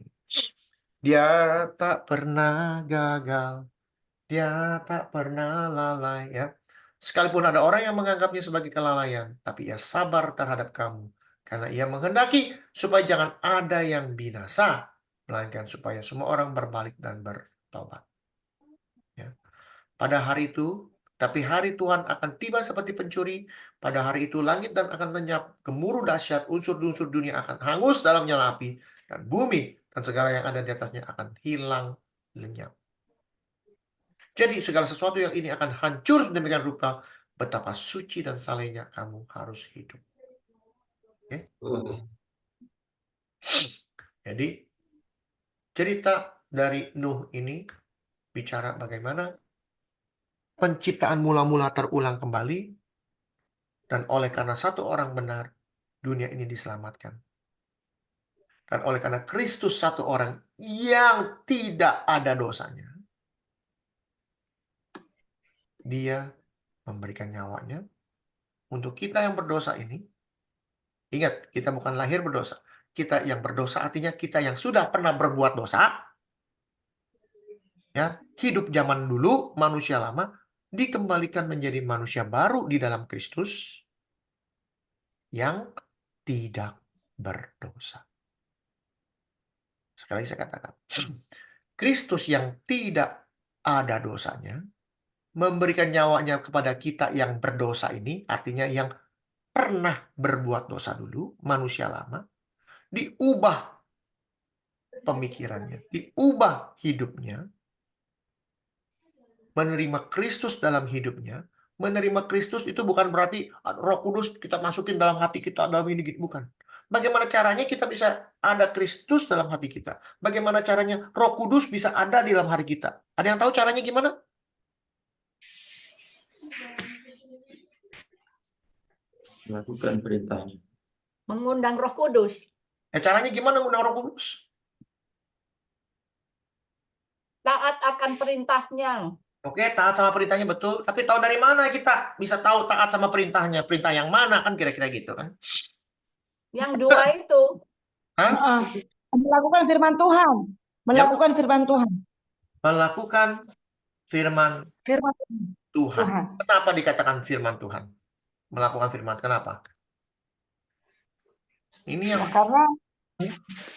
Dia tak pernah gagal. Dia tak pernah lalai, ya. Sekalipun ada orang yang menganggapnya sebagai kelalaian, tapi Ia sabar terhadap kamu. Karena Ia menghendaki supaya jangan ada yang binasa, melainkan supaya semua orang berbalik dan bertobat. Ya. Pada hari itu, tapi hari Tuhan akan tiba seperti pencuri. Pada hari itu langit dan akan lenyap, gemuruh dahsyat, unsur-unsur dunia akan hangus dalam nyala api, dan bumi dan segala yang ada di atasnya akan hilang lenyap. Jadi segala sesuatu yang ini akan hancur demikian rupa, betapa suci dan salehnya kamu harus hidup. Oke? Jadi cerita dari Nuh ini bicara bagaimana penciptaan mula-mula terulang kembali, dan oleh karena satu orang benar, dunia ini diselamatkan. Dan oleh karena Kristus satu orang yang tidak ada dosanya, Dia memberikan nyawanya untuk kita yang berdosa ini. Ingat, kita bukan lahir berdosa. kita yang berdosa artinya kita yang sudah pernah berbuat dosa, ya, hidup zaman dulu, manusia lama, dikembalikan menjadi manusia baru di dalam Kristus yang tidak berdosa. Sekali lagi saya katakan, Kristus yang tidak ada dosanya, memberikan nyawanya kepada kita yang berdosa ini, artinya yang pernah berbuat dosa dulu, manusia lama, diubah pemikirannya, diubah hidupnya, menerima Kristus dalam hidupnya. Menerima Kristus itu bukan berarti Roh Kudus kita masukin dalam hati kita, dalam ini gitu, bukan. Bagaimana caranya kita bisa ada Kristus dalam hati kita? Bagaimana caranya Roh Kudus bisa ada di dalam hati kita? Ada yang tahu caranya gimana? Melakukan perintahnya. Mengundang Roh Kudus. Caranya gimana mengundang Roh Kudus? Taat akan perintahnya. Oke, taat sama perintahnya betul. Tapi tahu dari mana kita bisa tahu taat sama perintahnya? Perintah yang mana kan kira-kira gitu kan? Yang dua itu. Hah? Melakukan firman Tuhan. Melakukan firman Tuhan. Melakukan firman Firman Tuhan. Tuhan. Kenapa dikatakan firman Tuhan? Melakukan firman, kenapa? Ini yang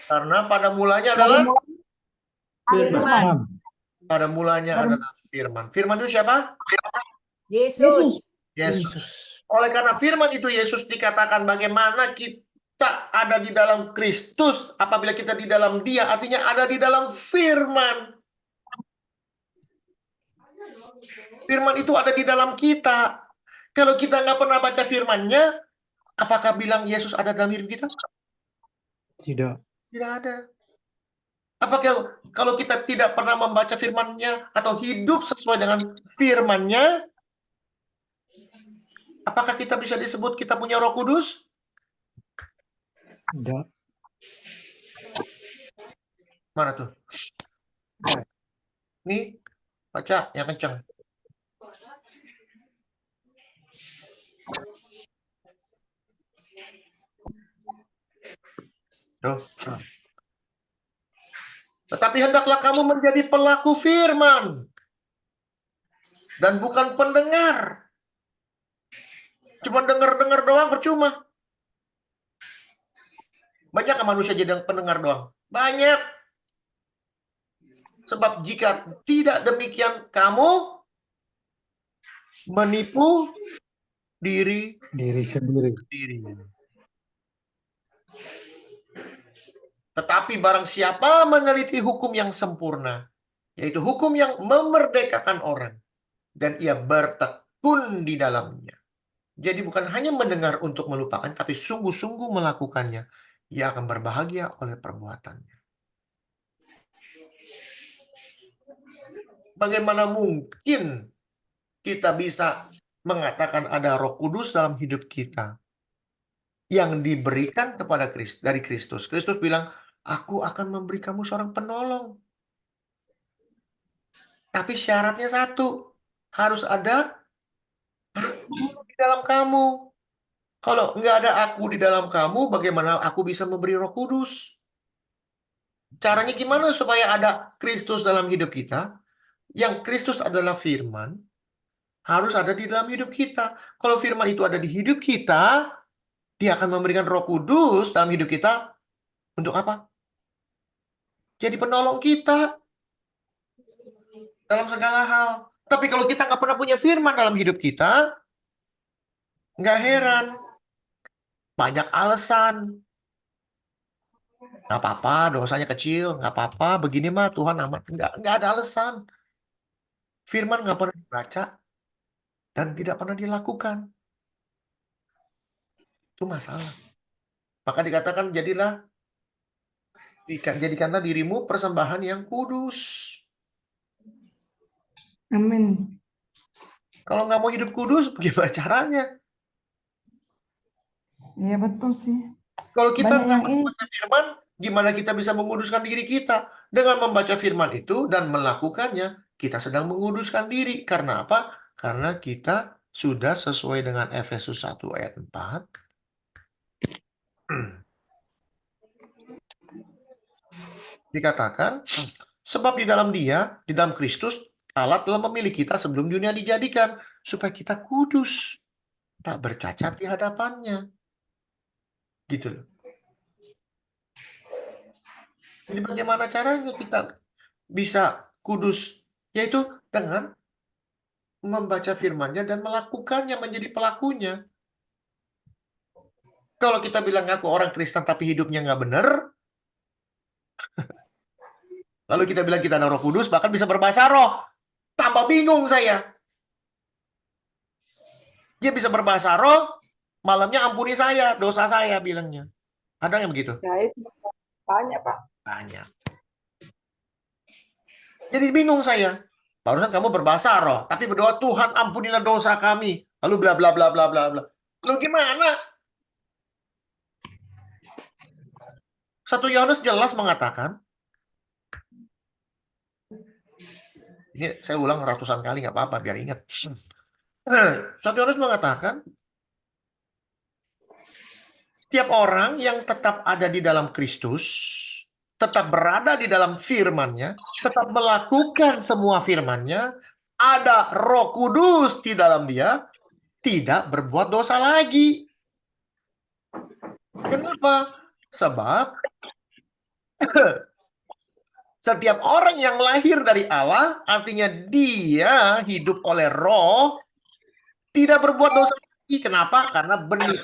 karena pada mulanya adalah Firman. pada mulanya adalah firman. Firman itu siapa? Yesus. Yesus. Oleh karena firman itu Yesus dikatakan bagaimana kita ada di dalam Kristus. Apabila kita di dalam Dia, artinya ada di dalam firman. Firman itu ada di dalam kita. Kalau kita nggak pernah baca firman-Nya, apakah bilang Yesus ada dalam hidup kita? Tidak. Tidak ada. Apakah kalau kita tidak pernah membaca firman-Nya atau hidup sesuai dengan firman-Nya, apakah kita bisa disebut kita punya Roh Kudus? Tidak. Mana tuh? Nih, baca yang kencang. Tuh. Tetapi hendaklah kamu menjadi pelaku firman dan bukan pendengar. Cuma dengar-dengar doang percuma. Banyak manusia jadi pendengar doang? Banyak. Sebab jika tidak demikian kamu menipu diri Sendiri. Tetapi barang siapa meneliti hukum yang sempurna, yaitu hukum yang memerdekakan orang, dan ia bertekun di dalamnya. Jadi bukan hanya mendengar untuk melupakan, tapi sungguh-sungguh melakukannya. Ia akan berbahagia oleh perbuatannya. Bagaimana mungkin kita bisa mengatakan ada Roh Kudus dalam hidup kita yang diberikan kepada Kristus dari Kristus? Kristus bilang, aku akan memberi kamu seorang penolong. Tapi syaratnya satu, harus ada aku di dalam kamu. Kalau nggak ada aku di dalam kamu, bagaimana aku bisa memberi Roh Kudus? Caranya gimana supaya ada Kristus dalam hidup kita? Yang Kristus adalah firman, harus ada di dalam hidup kita. Kalau firman itu ada di hidup kita, Dia akan memberikan Roh Kudus dalam hidup kita. Untuk apa? Jadi penolong kita dalam segala hal. Tapi kalau kita nggak pernah punya firman dalam hidup kita, nggak heran. Banyak alasan. Nggak apa-apa, dosanya kecil. Nggak apa-apa, begini mah Tuhan amat. Nggak ada alasan. Firman nggak pernah dibaca dan tidak pernah dilakukan. Itu masalah. Maka dikatakan jadikanlah dirimu persembahan yang kudus. Amin. Kalau nggak mau hidup kudus, bagaimana caranya? Iya betul sih. Kalau kita Banyak nggak yang ini. membaca firman, gimana kita bisa menguduskan diri kita? Dengan membaca firman itu dan melakukannya, kita sedang menguduskan diri. Karena apa? Karena kita sudah sesuai dengan Efesus 1 ayat 4. Dikatakan, sebab di dalam Dia, di dalam Kristus, Allah telah memilih kita sebelum dunia dijadikan, supaya kita kudus, tak bercacat di hadapannya. Gitu loh. Jadi bagaimana caranya kita bisa kudus? Yaitu dengan membaca firman-Nya dan melakukannya, menjadi pelakunya. Kalau kita bilang aku orang Kristen tapi hidupnya nggak benar, lalu kita bilang kita ada Roh Kudus, bahkan bisa berbahasa roh. Tambah bingung saya. Dia bisa berbahasa roh, malamnya ampuni saya, dosa saya bilangnya. Ada yang begitu? Ya itu banyak Pak. Banyak. Jadi bingung saya. Barusan kamu berbahasa roh, tapi berdoa Tuhan ampunilah dosa kami. Lalu bla bla bla bla bla bla. Lalu gimana? 1 Yohanes jelas mengatakan, ini saya ulang ratusan kali nggak apa-apa biar ingat. 1 Yohanes mengatakan, setiap orang yang tetap ada di dalam Kristus, tetap berada di dalam firman-Nya, tetap melakukan semua firman-Nya, ada Roh Kudus di dalam dia, tidak berbuat dosa lagi. Kenapa? Sebab setiap orang yang lahir dari Allah, artinya dia hidup oleh roh, tidak berbuat dosa lagi. Kenapa? Karena benih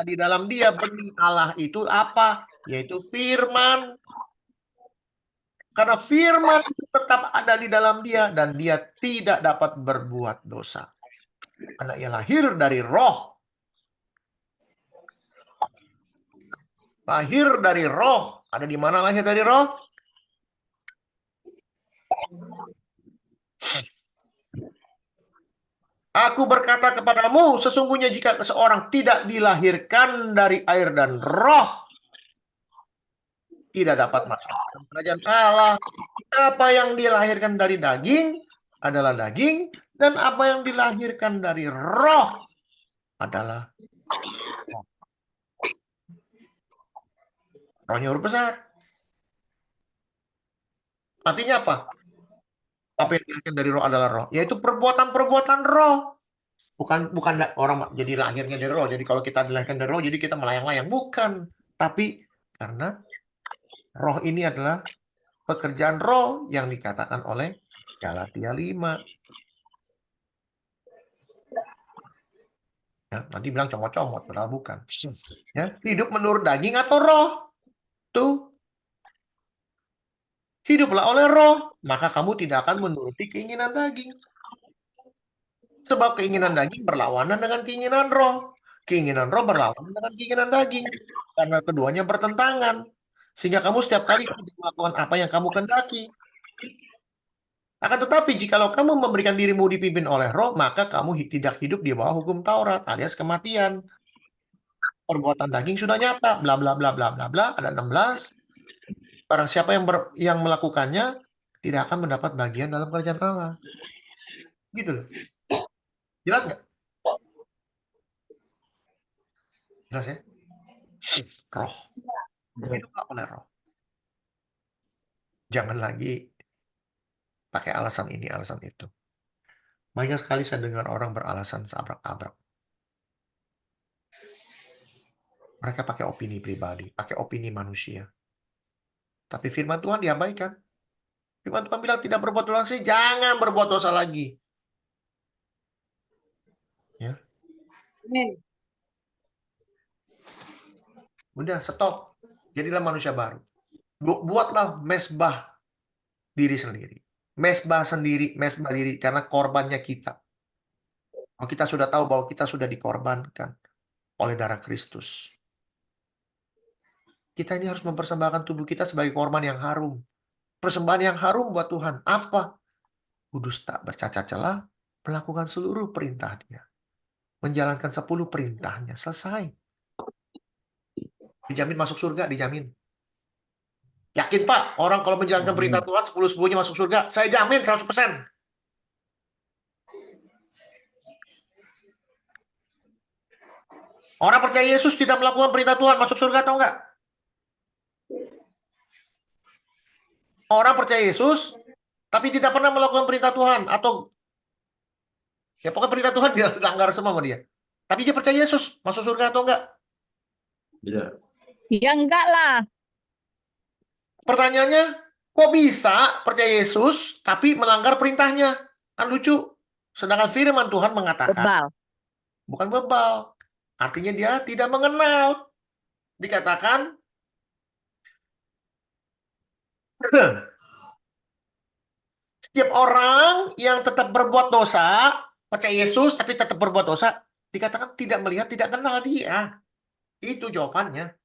di dalam dia, benih Allah itu apa? Yaitu firman. Karena firman itu tetap ada di dalam dia, dan dia tidak dapat berbuat dosa. Karena ia lahir dari roh. Lahir dari roh. Ada di mana lahir dari roh? Aku berkata kepadamu, sesungguhnya jika seseorang tidak dilahirkan dari air dan roh, tidak dapat masuk dalam kerajaan Allah. Apa yang dilahirkan dari daging adalah daging, dan apa yang dilahirkan dari roh adalah roh. Rohnya huruf besar. Artinya apa? Apa yang dilahirkan dari roh adalah roh, yaitu perbuatan-perbuatan roh. Bukan orang jadi lahirnya dari roh. Jadi kalau kita dilahirkan dari roh, jadi kita melayang-layang. Bukan. Tapi karena roh ini adalah pekerjaan roh yang dikatakan oleh Galatia 5. Ya, nanti bilang comot-comot, padahal bukan. Ya, hidup menurut daging atau roh? Tuh. Hiduplah oleh roh, maka kamu tidak akan menuruti keinginan daging. Sebab keinginan daging berlawanan dengan keinginan roh. Keinginan roh berlawanan dengan keinginan daging. Karena keduanya bertentangan. Sehingga kamu setiap kali tidak melakukan apa yang kamu kendaki. Akan tetapi jikalau kamu memberikan dirimu dipimpin oleh roh, maka kamu tidak hidup di bawah hukum Taurat alias kematian. Perbuatan daging sudah nyata, bla bla bla bla bla bla, ada 16. Barang siapa yang melakukannya tidak akan mendapat bagian dalam kerajaan Allah. Gitu loh. Jelas nggak? Jelas ya? Roh. Hiduplah oleh roh. Jangan lagi pakai alasan ini, alasan itu. Banyak sekali saya dengar orang beralasan seabrak-abrak. Mereka pakai opini pribadi, pakai opini manusia. Tapi firman Tuhan diabaikan. Firman Tuhan bilang tidak berbuat dosa lagi, jangan berbuat dosa lagi. Ya. Amin. Udah, stop. Jadilah manusia baru. Buatlah mesbah diri sendiri. Mesbah sendiri, mesbah diri, karena korbannya kita. Kalau kita sudah tahu bahwa kita sudah dikorbankan oleh darah Kristus. Kita ini harus mempersembahkan tubuh kita sebagai korban yang harum. Persembahan yang harum buat Tuhan. Apa? Kudus tak bercacat celah, melakukan seluruh perintah Dia. Menjalankan 10 perintahnya. Selesai. Dijamin masuk surga, dijamin. Yakin Pak, orang kalau menjalankan perintah Tuhan 10-10-nya masuk surga, saya jamin 100%. Orang percaya Yesus tidak melakukan perintah Tuhan masuk surga atau enggak? orang percaya Yesus, tapi tidak pernah melakukan perintah Tuhan. Atau, ya pokoknya perintah Tuhan dia langgar semua sama dia. Tapi dia percaya Yesus, masuk surga atau enggak? Tidak. Ya enggak lah. Pertanyaannya, kok bisa percaya Yesus, tapi melanggar perintahnya? Kan lucu. Sedangkan firman Tuhan mengatakan, Bebal. bukan bebal. Artinya dia tidak mengenal. Dikatakan, setiap orang yang tetap berbuat dosa, percaya Yesus tapi tetap berbuat dosa, dikatakan tidak melihat, tidak kenal dia. Itu jawabannya.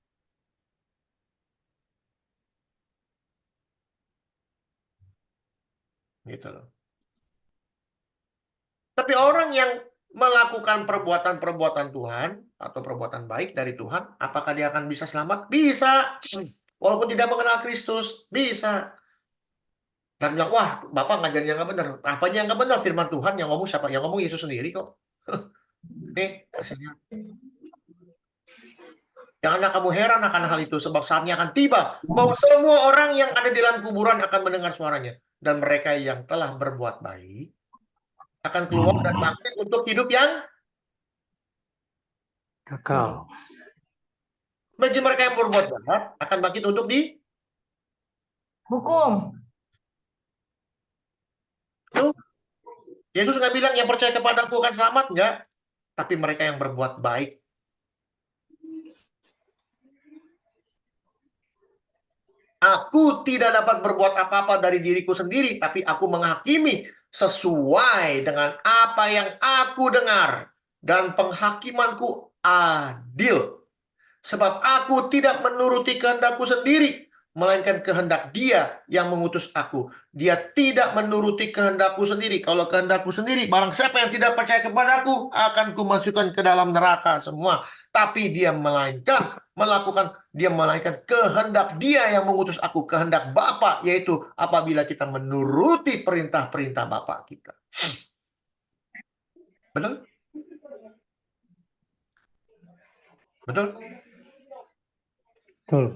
Gitu loh. Tapi orang yang melakukan perbuatan-perbuatan Tuhan atau perbuatan baik dari Tuhan, apakah dia akan bisa selamat? Bisa. Walaupun tidak mengenal Kristus, bisa. Dan bilang, wah, Bapak ngajarin yang nggak benar. Apanya yang nggak benar? Firman Tuhan yang ngomong siapa? Yang ngomong Yesus sendiri kok. Nih, hasilnya. Janganlah kamu heran akan hal itu, sebab saatnya akan tiba bahwa semua orang yang ada di dalam kuburan akan mendengar suaranya. Dan mereka yang telah berbuat baik akan keluar dan bangkit untuk hidup yang Kekal. bagi mereka yang berbuat jahat akan bangkit untuk di Hukum. Yesus nggak bilang yang percaya kepadaku akan selamat, nggak. Tapi mereka yang berbuat baik. Aku tidak dapat berbuat apa-apa dari diriku sendiri, tapi aku menghakimi sesuai dengan apa yang aku dengar. Dan penghakimanku adil. Sebab aku tidak menuruti kehendakku sendiri, melainkan kehendak Dia yang mengutus aku. Dia tidak menuruti kehendakku sendiri. Kalau kehendakku sendiri, barang siapa yang tidak percaya kepadaku, akan kumasukkan ke dalam neraka semua. Tapi dia melainkan kehendak Dia yang mengutus aku, kehendak Bapa, yaitu apabila kita menuruti perintah-perintah Bapa kita. Betul? Betul? Betul.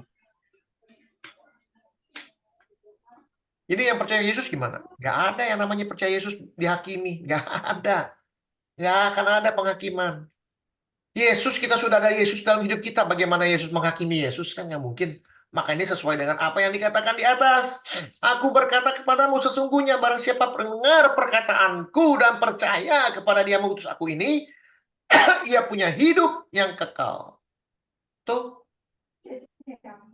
Jadi yang percaya Yesus gimana? Gak ada yang namanya percaya Yesus dihakimi. Gak ada. Gak akan ada penghakiman. Yesus, kita sudah ada Yesus dalam hidup kita. Bagaimana Yesus menghakimi Yesus? Kan nggak mungkin. Makanya sesuai dengan apa yang dikatakan di atas. Aku berkata kepadamu, sesungguhnya barang siapa mendengar perkataanku dan percaya kepada Dia mengutus aku ini, ia punya hidup yang kekal. Tuh.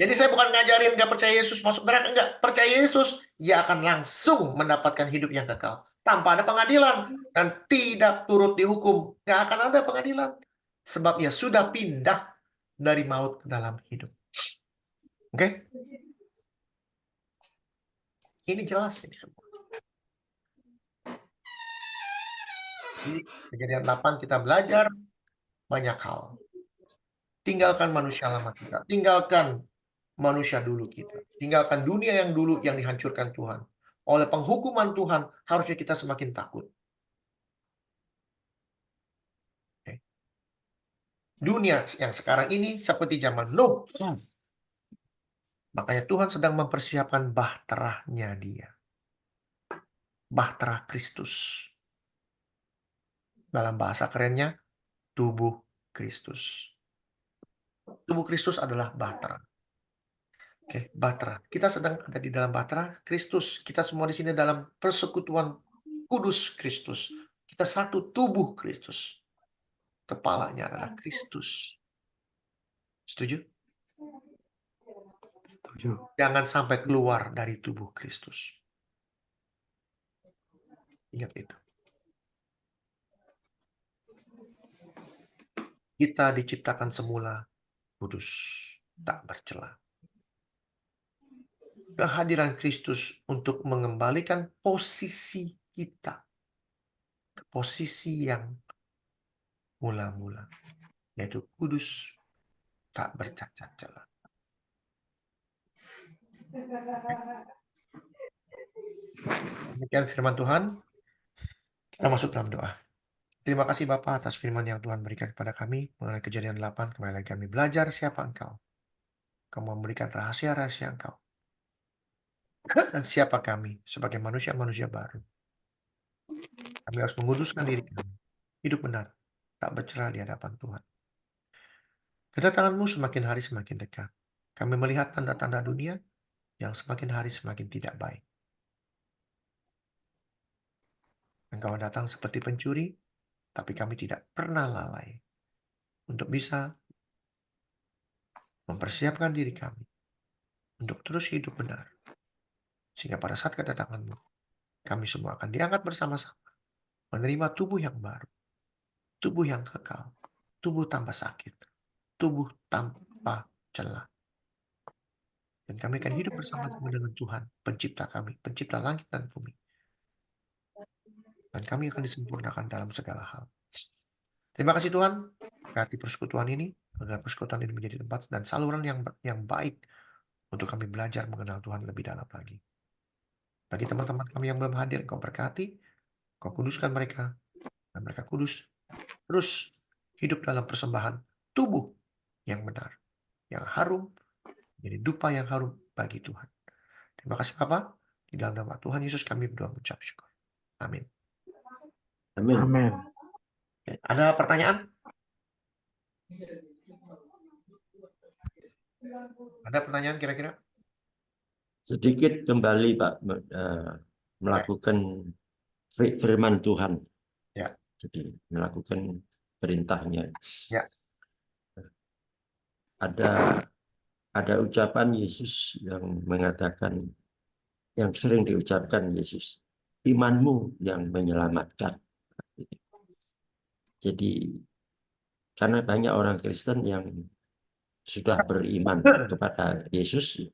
Jadi saya bukan ngajarin nggak percaya Yesus masuk neraka, enggak. Percaya Yesus, ia akan langsung mendapatkan hidup yang kekal. Tanpa ada pengadilan. Dan tidak turut dihukum. Nggak akan ada pengadilan. Sebab ia sudah pindah dari maut ke dalam hidup. Oke? Ini jelas. Ini semua. Di Kejadian 8 kita belajar banyak hal. Tinggalkan manusia lama kita. Tinggalkan manusia dulu kita. Tinggalkan dunia yang dulu yang dihancurkan Tuhan. Oleh penghukuman Tuhan, harusnya kita semakin takut. Oke. Dunia yang sekarang ini seperti zaman Nuh. Makanya Tuhan sedang mempersiapkan bahteranya Dia. Bahtera Kristus. Dalam bahasa kerennya, tubuh Kristus. Tubuh Kristus adalah bahtera. Oke, bahtera. Kita sedang ada di dalam bahtera Kristus. Kita semua di sini dalam persekutuan kudus Kristus. Kita satu tubuh Kristus. Kepalanya adalah Kristus. Setuju? Setuju. Jangan sampai keluar dari tubuh Kristus. Ingat itu. Kita diciptakan semula kudus, tak bercela. Kehadiran Kristus untuk mengembalikan posisi kita ke posisi yang mula-mula, yaitu kudus, tak bercacat celah. Demikian firman Tuhan. Kita masuk dalam doa. Terima kasih Bapa atas firman yang Tuhan berikan kepada kami mengenai Kejadian 8. Kembali lagi kami belajar siapa Engkau. Kamu memberikan rahasia-rahasia Engkau. Dan siapa kami sebagai manusia-manusia baru? Kami harus menguduskan diri kami. Hidup benar, tak bercela di hadapan Tuhan. Kedatanganmu semakin hari semakin dekat. Kami melihat tanda-tanda dunia yang semakin hari semakin tidak baik. Engkau datang seperti pencuri, tapi kami tidak pernah lalai untuk bisa mempersiapkan diri kami untuk terus hidup benar. Sehingga pada saat kedatanganmu, kami semua akan diangkat bersama-sama, menerima tubuh yang baru, tubuh yang kekal, tubuh tanpa sakit, tubuh tanpa celah. Dan kami akan hidup bersama-sama dengan Tuhan, pencipta kami, pencipta langit dan bumi. Dan kami akan disempurnakan dalam segala hal. Terima kasih Tuhan, berkati persekutuan ini, agar persekutuan ini menjadi tempat dan saluran yang baik untuk kami belajar mengenal Tuhan lebih dalam lagi. Bagi teman-teman kami yang belum hadir, Kau berkati, Kau kuduskan mereka, dan mereka kudus, terus hidup dalam persembahan tubuh yang benar, yang harum, jadi dupa yang harum bagi Tuhan. Terima kasih Bapa, di dalam nama Tuhan Yesus kami berdoa mengucap syukur. Amin. Amin. Amin. Oke, ada pertanyaan? Ada pertanyaan kira-kira? Sedikit kembali Pak melakukan firman Tuhan. Ya. Jadi melakukan perintahnya. Ya. Ada ucapan Yesus yang mengatakan, yang sering diucapkan Yesus, imanmu yang menyelamatkan. Jadi karena banyak orang Kristen yang sudah beriman kepada Yesus,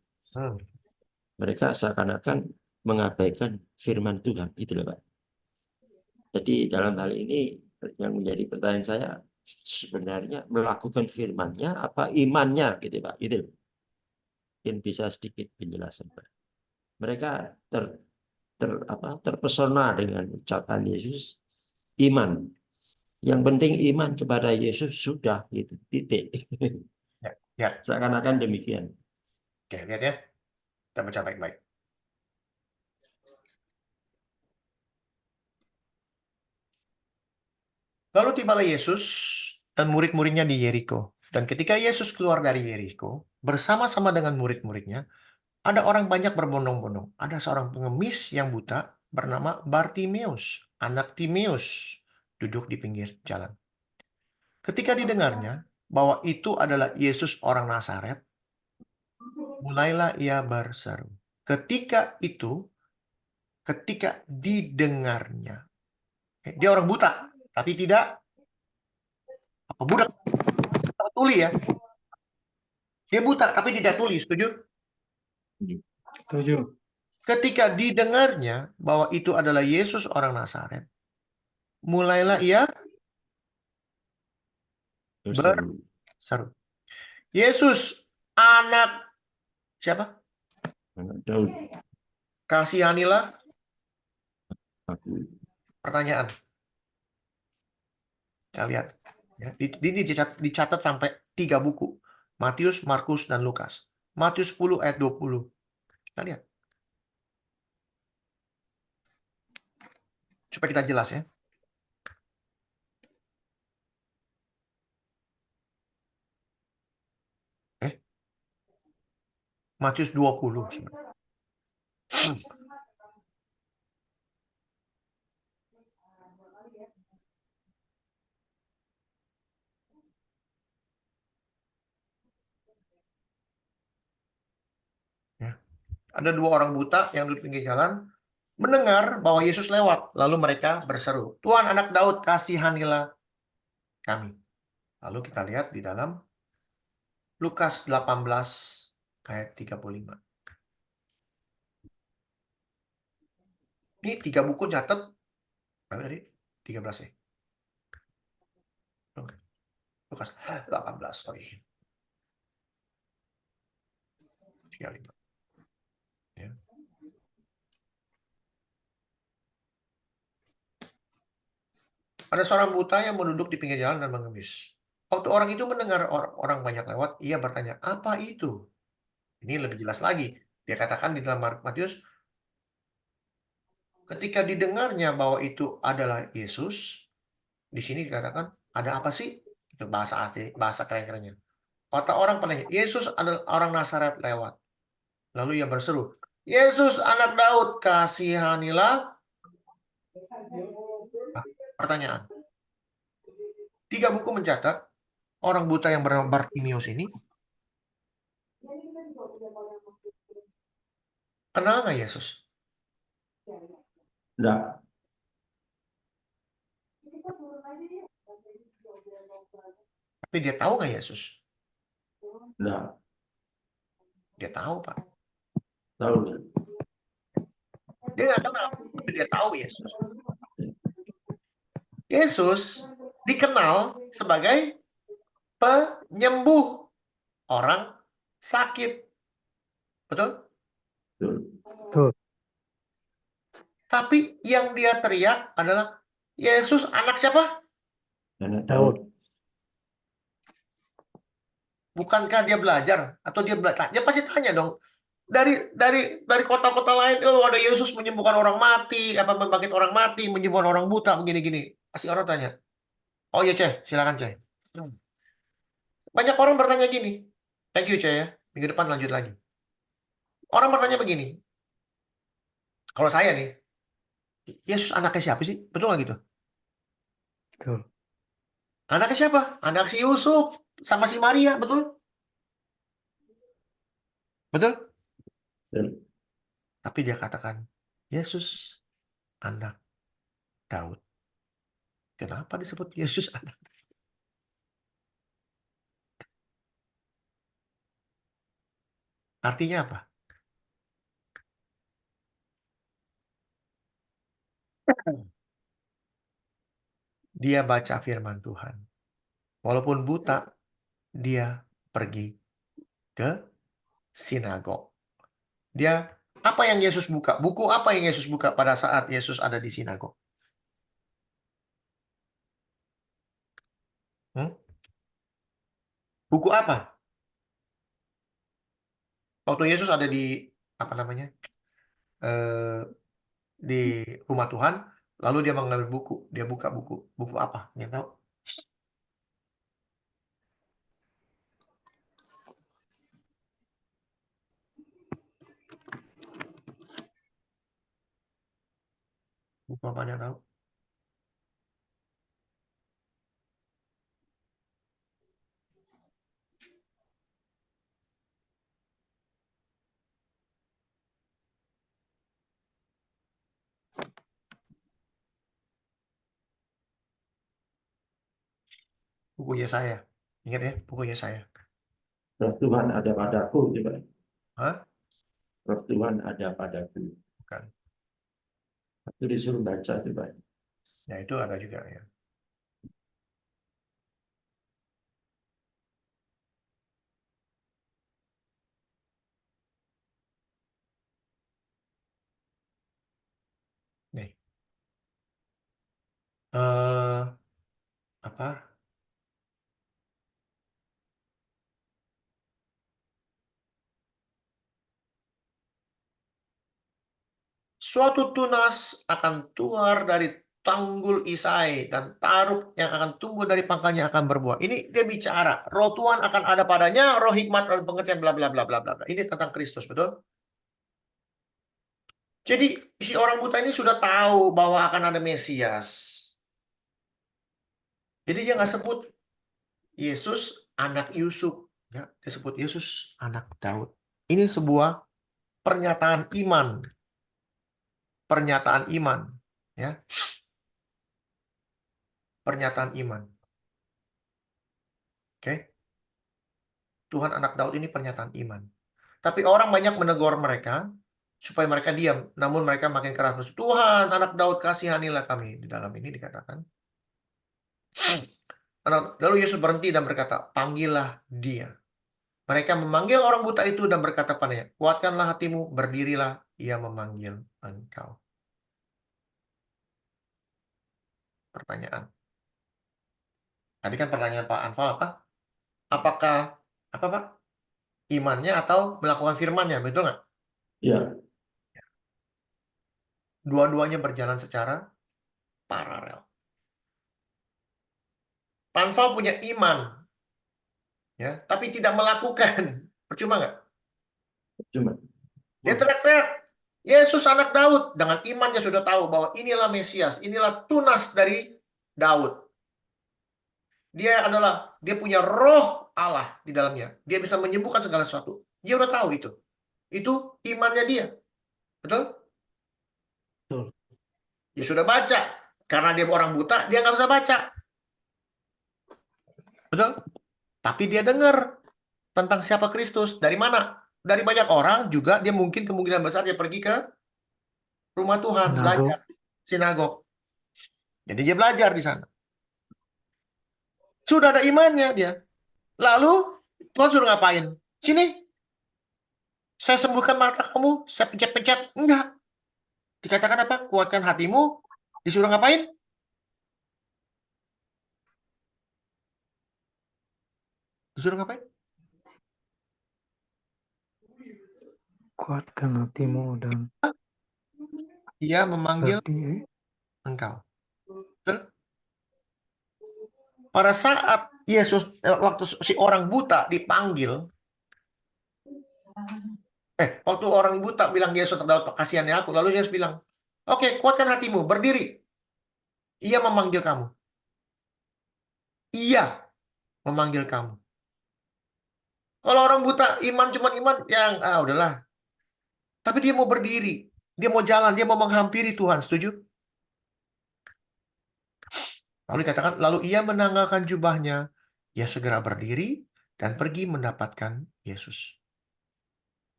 mereka seakan-akan mengabaikan firman Tuhan, itu loh Pak. Jadi dalam hal ini yang menjadi pertanyaan saya, sebenarnya melakukan firman-Nya apa imannya gitu Pak, itu mungkin bisa sedikit penjelasan Pak. Mereka terpesona dengan ucapan Yesus, iman. Yang penting iman kepada Yesus sudah, gitu, titik. Ya. Seakan-akan demikian. Oke, lihat ya. Kita baca baik-baik. Lalu tibalah Yesus dan murid-muridnya di Yeriko. Dan ketika Yesus keluar dari Yeriko, bersama-sama dengan murid-muridnya, ada orang banyak berbondong-bondong. Ada seorang pengemis yang buta bernama Bartimeus, anak Timeus, duduk di pinggir jalan. Ketika didengarnya bahwa itu adalah Yesus orang Nazaret, mulailah ia berseru. Ketika didengarnya, dia orang buta, tapi tidak budak tuli ya. Dia buta tapi tidak tuli, setuju? Setuju. Ketika didengarnya bahwa itu adalah Yesus orang Nazaret, mulailah ia berseru. Yesus, anak siapa? Anak Daud. Kasihanilah. Aku. Pertanyaan. Kita lihat. Ya, ini dicatat sampai 3 buku. Matius, Markus, dan Lukas. Matius 10 ayat 20. Kita lihat. Supaya kita jelas ya. Matius 20. Ya. Ada 2 orang buta yang duduk pinggir jalan, mendengar bahwa Yesus lewat. Lalu mereka berseru, Tuhan anak Daud, kasihanilah kami. Lalu kita lihat di dalam Lukas 18 ayat 35. Ini 3 buku catat. Berapa tadi? 13 ya? Lukas 18, sorry. 35. Ya. Ada seorang buta yang duduk di pinggir jalan dan mengemis. Waktu orang itu mendengar orang banyak lewat, ia bertanya, apa itu? Ini lebih jelas lagi. Dia katakan di dalam Matius, ketika didengarnya bahwa itu adalah Yesus, di sini dikatakan, ada apa sih? Itu bahasa asli, bahasa keren-kerennya. Kata orang penanya, Yesus adalah orang Nazaret lewat. Lalu ia berseru, Yesus anak Daud, kasihanilah. Nah, pertanyaan. 3 buku mencatat, orang buta yang bernama Bartimius ini, kenal nggak Yesus? Enggak. Tapi dia tahu nggak Yesus? Enggak. Dia tahu, Pak. Tahu nggak? Dia nggak kenal, tapi dia tahu Yesus. Yesus dikenal sebagai penyembuh orang sakit. Betul? Betul. Betul. Tapi yang dia teriak adalah, Yesus anak siapa? Anak Daud. Daud. Bukankah dia belajar? Atau dia belajar? Dia pasti tanya dong. Dari kota-kota lain, oh ada Yesus menyembuhkan orang mati, apa membangkit orang mati, menyembuhkan orang buta, begini-gini. Pasti orang tanya. Oh iya, Ceh, silakan, Ceh. Banyak orang bertanya gini. Thank you, Ceh, ya. Minggu depan lanjut lagi. Orang bertanya begini. Kalau saya nih, Yesus anaknya siapa sih? Betul nggak gitu? Betul. Anaknya siapa? Anak si Yusuf sama si Maria, betul? Betul? Betul. Tapi dia katakan, Yesus anak Daud. Kenapa disebut Yesus anak? Artinya apa? Dia baca firman Tuhan. Walaupun buta, dia pergi ke sinagog. Dia, apa yang Yesus buka? Buku apa yang Yesus buka pada saat Yesus ada di sinagog? Buku apa? Waktu Yesus ada di, apa namanya? Di rumah Tuhan, lalu dia mengambil buku. Dia buka buku. Buku apa? Yang tahu? Buku apa yang tahu? Buku Yesaya. Ingat ya, buku Yesaya. Roh Tuhan ada padaku, coba. Hah? Roh Tuhan ada padaku. Bukan. Itu disuruh baca, coba. Ya, itu ada juga ya. Nih. Apa? Suatu tunas akan keluar dari tanggul Isai dan taruk yang akan tumbuh dari pangkalnya akan berbuah. Ini dia bicara, roh Tuhan akan ada padanya, roh hikmat dan pengertian bla bla bla bla bla. Ini tentang Kristus, betul? Jadi si orang buta ini sudah tahu bahwa akan ada Mesias. Jadi dia nggak sebut Yesus anak Yusuf, ya, dia sebut Yesus anak Daud. Ini sebuah pernyataan iman. Pernyataan iman, ya. Pernyataan iman. Oke. Tuhan anak Daud ini pernyataan iman. Tapi orang banyak menegur mereka supaya mereka diam, namun mereka makin keras. Tuhan anak Daud kasihanilah kami. Di dalam ini dikatakan. Lalu Yesus berhenti dan berkata, panggillah dia. Mereka memanggil orang buta itu dan berkata padanya, kuatkanlah hatimu, berdirilah, ia memanggil engkau. Pertanyaan. Tadi kan pertanyaan Pak Anfal apa? Apakah, apa Pak? Imannya atau melakukan firmannya, betul nggak? Ya, Dua-duanya berjalan secara paralel. Tanpa punya iman, ya, tapi tidak melakukan, percuma nggak? cuma Dia teriak-teriak, Yesus anak Daud. Dengan imannya sudah tahu bahwa inilah Mesias, inilah tunas dari Daud. Dia punya roh Allah di dalamnya. Dia bisa menyembuhkan segala sesuatu. Dia udah tahu itu. Itu imannya dia. Betul? Betul. Dia sudah baca. Karena dia orang buta, dia nggak bisa baca. Betul? Tapi dia dengar tentang siapa Kristus. Dari mana? Dari banyak orang juga dia mungkin kemungkinan besar dia pergi ke rumah Tuhan, Sinagog. belajar. Sinagog. Jadi dia belajar di sana. Sudah ada imannya dia. Lalu Tuhan suruh ngapain? Sini, saya sembuhkan mata kamu, saya pencet-pencet. Enggak. Dikatakan apa? Kuatkan hatimu. Disuruh ngapain? Disuruh ngapain? Kuatkan hatimu dan Dia memanggil berdiri. engkau. Betul? Pada saat Yesus, waktu si orang buta dipanggil, waktu orang buta bilang, Yesus terdapat kasihannya aku, lalu Yesus bilang, oke, kuatkan hatimu, berdiri. Ia memanggil kamu. Ia memanggil kamu. Kalau orang buta, iman cuma iman, yang, udahlah. Tapi dia mau berdiri. Dia mau jalan, dia mau menghampiri Tuhan, setuju? Lalu dikatakan, lalu ia menanggalkan jubahnya. Ia segera berdiri dan pergi mendapatkan Yesus.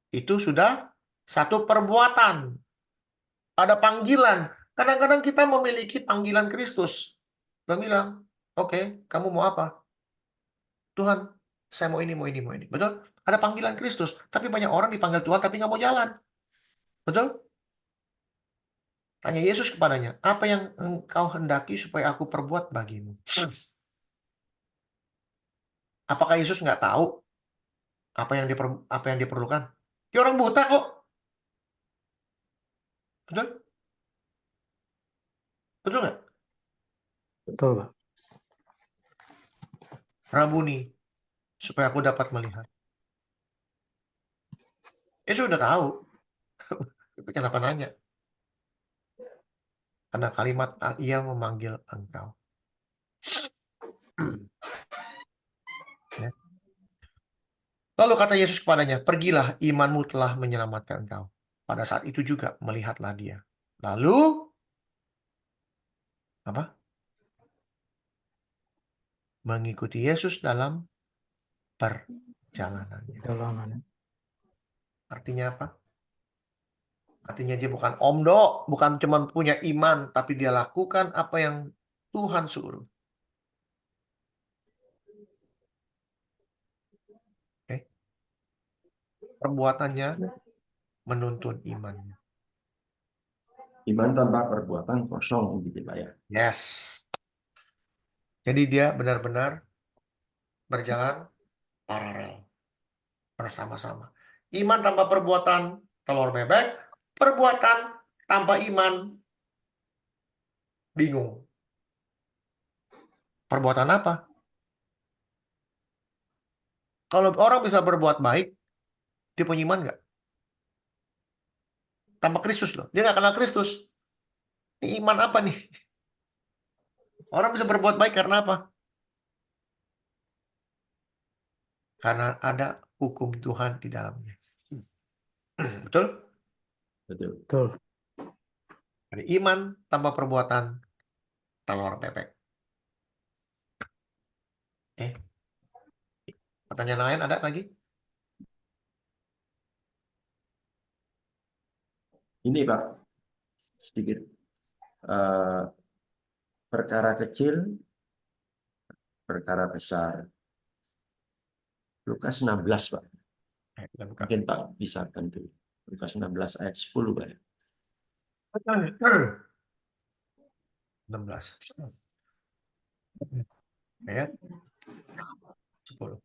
Itu sudah satu perbuatan. Ada panggilan. Kadang-kadang kita memiliki panggilan Kristus. Dia bilang, oke, kamu mau apa? Tuhan, saya mau ini, mau ini, mau ini. Betul? Ada panggilan Kristus. Tapi banyak orang dipanggil Tuhan tapi nggak mau jalan. Betul? Tanya Yesus kepadanya, apa yang engkau hendaki supaya aku perbuat bagimu? Apakah Yesus nggak tahu apa yang diperlukan? Dia orang buta kok. Betul? Betul nggak? Betul, Pak. Rabuni, supaya aku dapat melihat. Yesus sudah tahu. Tapi kenapa nanya? Karena kalimat ia memanggil engkau. Ya. Lalu kata Yesus kepadanya, pergilah, imanmu telah menyelamatkan engkau. Pada saat itu juga melihatlah dia. Lalu, apa? Mengikuti Yesus dalam perjalanannya. Jalanan. Artinya apa? Artinya dia bukan omdo, bukan cuma punya iman, tapi dia lakukan apa yang Tuhan suruh. Oke. Perbuatannya menuntun imannya. iman tanpa perbuatan kosong gitu Pak ya. Yes. Jadi dia benar-benar berjalan paralel, bersama-sama. Iman tanpa perbuatan, telur bebek. Perbuatan tanpa iman, bingung. Perbuatan apa? Kalau orang bisa berbuat baik, dia punya iman nggak? Tanpa Kristus loh. Dia nggak kenal Kristus. Ini iman apa nih? Orang bisa berbuat baik karena apa? Karena ada hukum Tuhan di dalamnya. Betul? Betul. Betul. Ada iman tanpa perbuatan, telur bebek. Pertanyaan lain ada lagi? Ini Pak, sedikit perkara kecil, perkara besar. Lukas 16 Pak. Kita buka. Mungkin Pak bisa bantu. Lukas 16 ayat 10 Pak. 16. Ayat 10.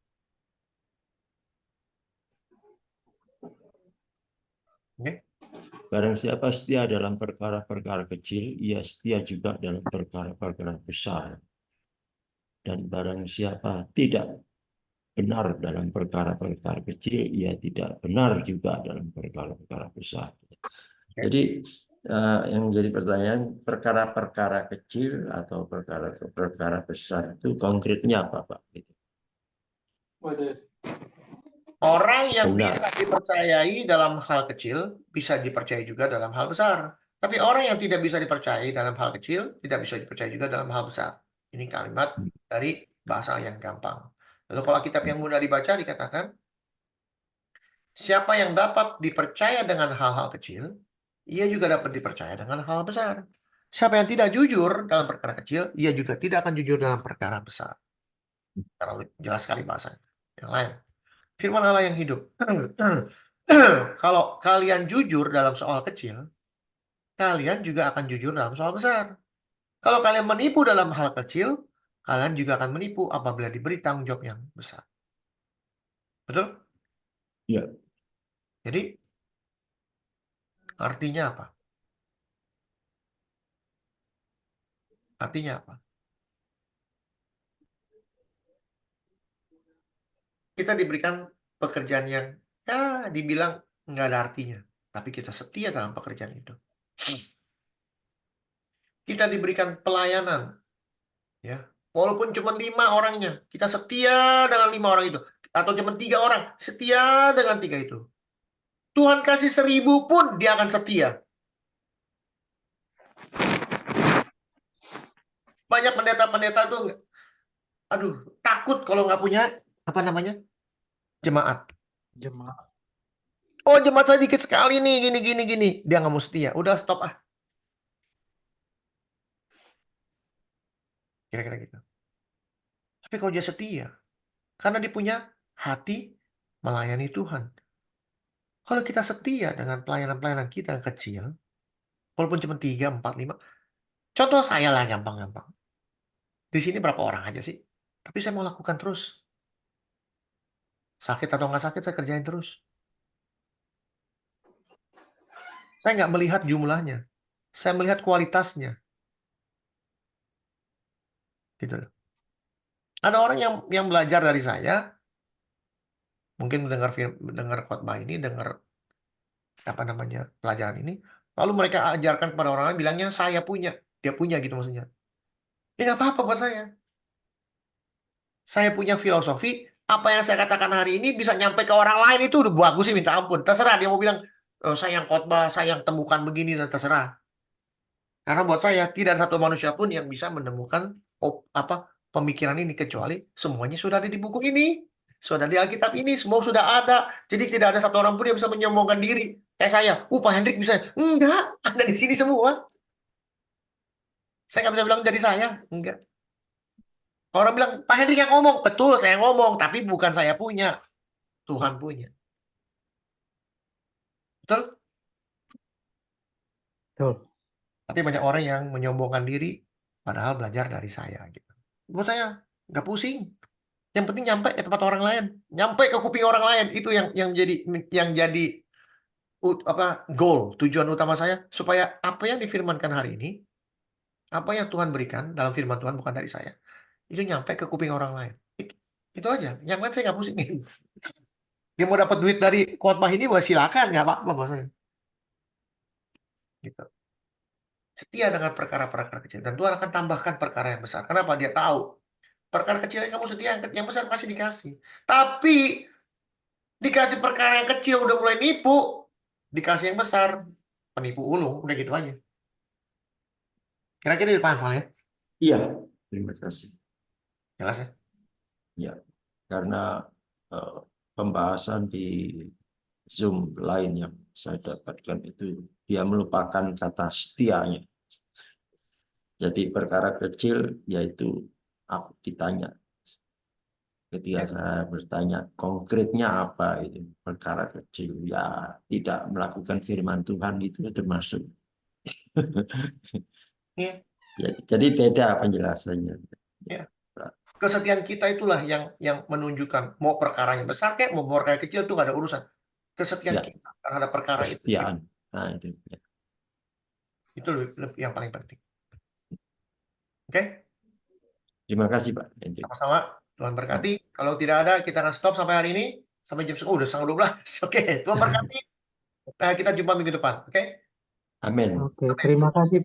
Oke? Barang siapa setia dalam perkara-perkara kecil, ia setia juga dalam perkara-perkara besar. Dan barang siapa tidak benar dalam perkara-perkara kecil, ia tidak benar juga dalam perkara-perkara besar. Jadi yang jadi pertanyaan, perkara-perkara kecil atau perkara-perkara besar itu konkretnya apa, Pak? Orang yang Benar. bisa dipercayai dalam hal kecil, bisa dipercayai juga dalam hal besar. Tapi orang yang tidak bisa dipercayai dalam hal kecil, tidak bisa dipercayai juga dalam hal besar. Ini kalimat dari bahasa yang gampang. Lalu kalau kitab yang mudah dibaca dikatakan, siapa yang dapat dipercaya dengan hal-hal kecil, ia juga dapat dipercaya dengan hal besar. Siapa yang tidak jujur dalam perkara kecil, ia juga tidak akan jujur dalam perkara besar. Karena jelas sekali bahasanya. Yang lain. Firman Allah yang hidup. Kalau kalian jujur dalam soal kecil, kalian juga akan jujur dalam soal besar. Kalau kalian menipu dalam hal kecil, kalian juga akan menipu apabila diberi tanggung jawab yang besar. Betul? Ya. Jadi, artinya apa? Artinya apa? Kita diberikan pekerjaan yang dibilang nggak ada artinya. Tapi kita setia dalam pekerjaan itu. Kita diberikan pelayanan. Ya, walaupun cuma 5 orangnya, kita setia dengan 5 orang itu. Atau cuma 3 orang, setia dengan 3 itu. Tuhan kasih 1000 pun dia akan setia. Banyak pendeta-pendeta tuh, aduh, takut kalau nggak punya, apa namanya, jemaat. Jemaat. Oh, jemaat saya dikit sekali nih, gini. Dia nggak mau setia. Udah, stop ah. Kira-kira gitu. Tapi kalau dia setia, karena dia punya hati melayani Tuhan. Kalau kita setia dengan pelayanan-pelayanan kita yang kecil, walaupun cuma 3, 4, 5, contoh saya lah gampang-gampang. Di sini berapa orang aja sih? Tapi saya mau lakukan terus. Sakit atau nggak sakit, saya kerjain terus. Saya nggak melihat jumlahnya. Saya melihat kualitasnya. Gitu loh. Ada orang yang belajar dari saya, mungkin mendengar khotbah ini, dengar apa namanya pelajaran ini, lalu mereka ajarkan kepada orang lain, bilangnya saya punya, dia punya gitu maksudnya. Ya nggak apa-apa buat saya. Saya punya filosofi, apa yang saya katakan hari ini bisa nyampe ke orang lain itu udah bagus sih, minta ampun. Terserah dia mau bilang, saya yang khotbah, saya yang temukan begini, dan terserah. Karena buat saya tidak ada satu manusia pun yang bisa menemukan pemikiran ini kecuali semuanya sudah ada di buku ini, sudah di Alkitab ini, semua sudah ada. Jadi tidak ada satu orang pun yang bisa menyombongkan diri. Kayak saya, Pak Hendrik bisa. Enggak, ada di sini semua. Saya nggak bisa bilang dari saya, enggak. Orang bilang, Pak Hendrik yang ngomong. Betul, saya ngomong, tapi bukan saya punya. Tuhan punya. Betul? Betul. Tapi banyak orang yang menyombongkan diri, padahal belajar dari saya. Gitu. Buat saya, nggak pusing. Yang penting nyampe ke tempat orang lain, nyampe ke kuping orang lain. Itu yang jadi goal, tujuan utama saya, supaya apa yang difirmankan hari ini, apa yang Tuhan berikan dalam firman Tuhan bukan dari saya, itu nyampe ke kuping orang lain. Itu aja. Yang lain saya nggak pusing. Dia mau dapat duit dari khotbah ini, silakan, nggak apa-apa buat saya. Gitu. Setia dengan perkara-perkara kecil, dan Tuhan akan tambahkan perkara yang besar. Kenapa? Dia tahu perkara kecil yang kamu setia, yang besar pasti dikasih. Tapi dikasih perkara yang kecil udah mulai nipu, dikasih yang besar penipu ulung, udah gitu aja. Kira-kira dipaham ya? Iya, terima kasih. Jelas ya? Ya, karena pembahasan di Zoom lain yang saya dapatkan itu dia melupakan kata setianya. Jadi perkara kecil yaitu aku ditanya. Ketika saya bertanya konkretnya apa itu perkara kecil, ya tidak melakukan firman Tuhan itu termasuk. Iya. Ya, jadi beda penjelasannya. Ya. Kesetiaan kita itulah yang menunjukkan mau perkaranya besar kayak mau perkara kecil tuh gak ada urusan. kesetiaan Ya. kita terhadap perkara itu. Kesetiaan. Nah, itu. Ya. Itu yang paling penting. Oke? Terima kasih Pak. Thank you. Sama-sama. Tuhan berkati. Kalau tidak ada, kita akan stop sampai hari ini. Sampai jam udah 11:30. Oke, Tuhan berkati. Kita jumpa minggu depan. Oke? Amin. Oke, terima kasih.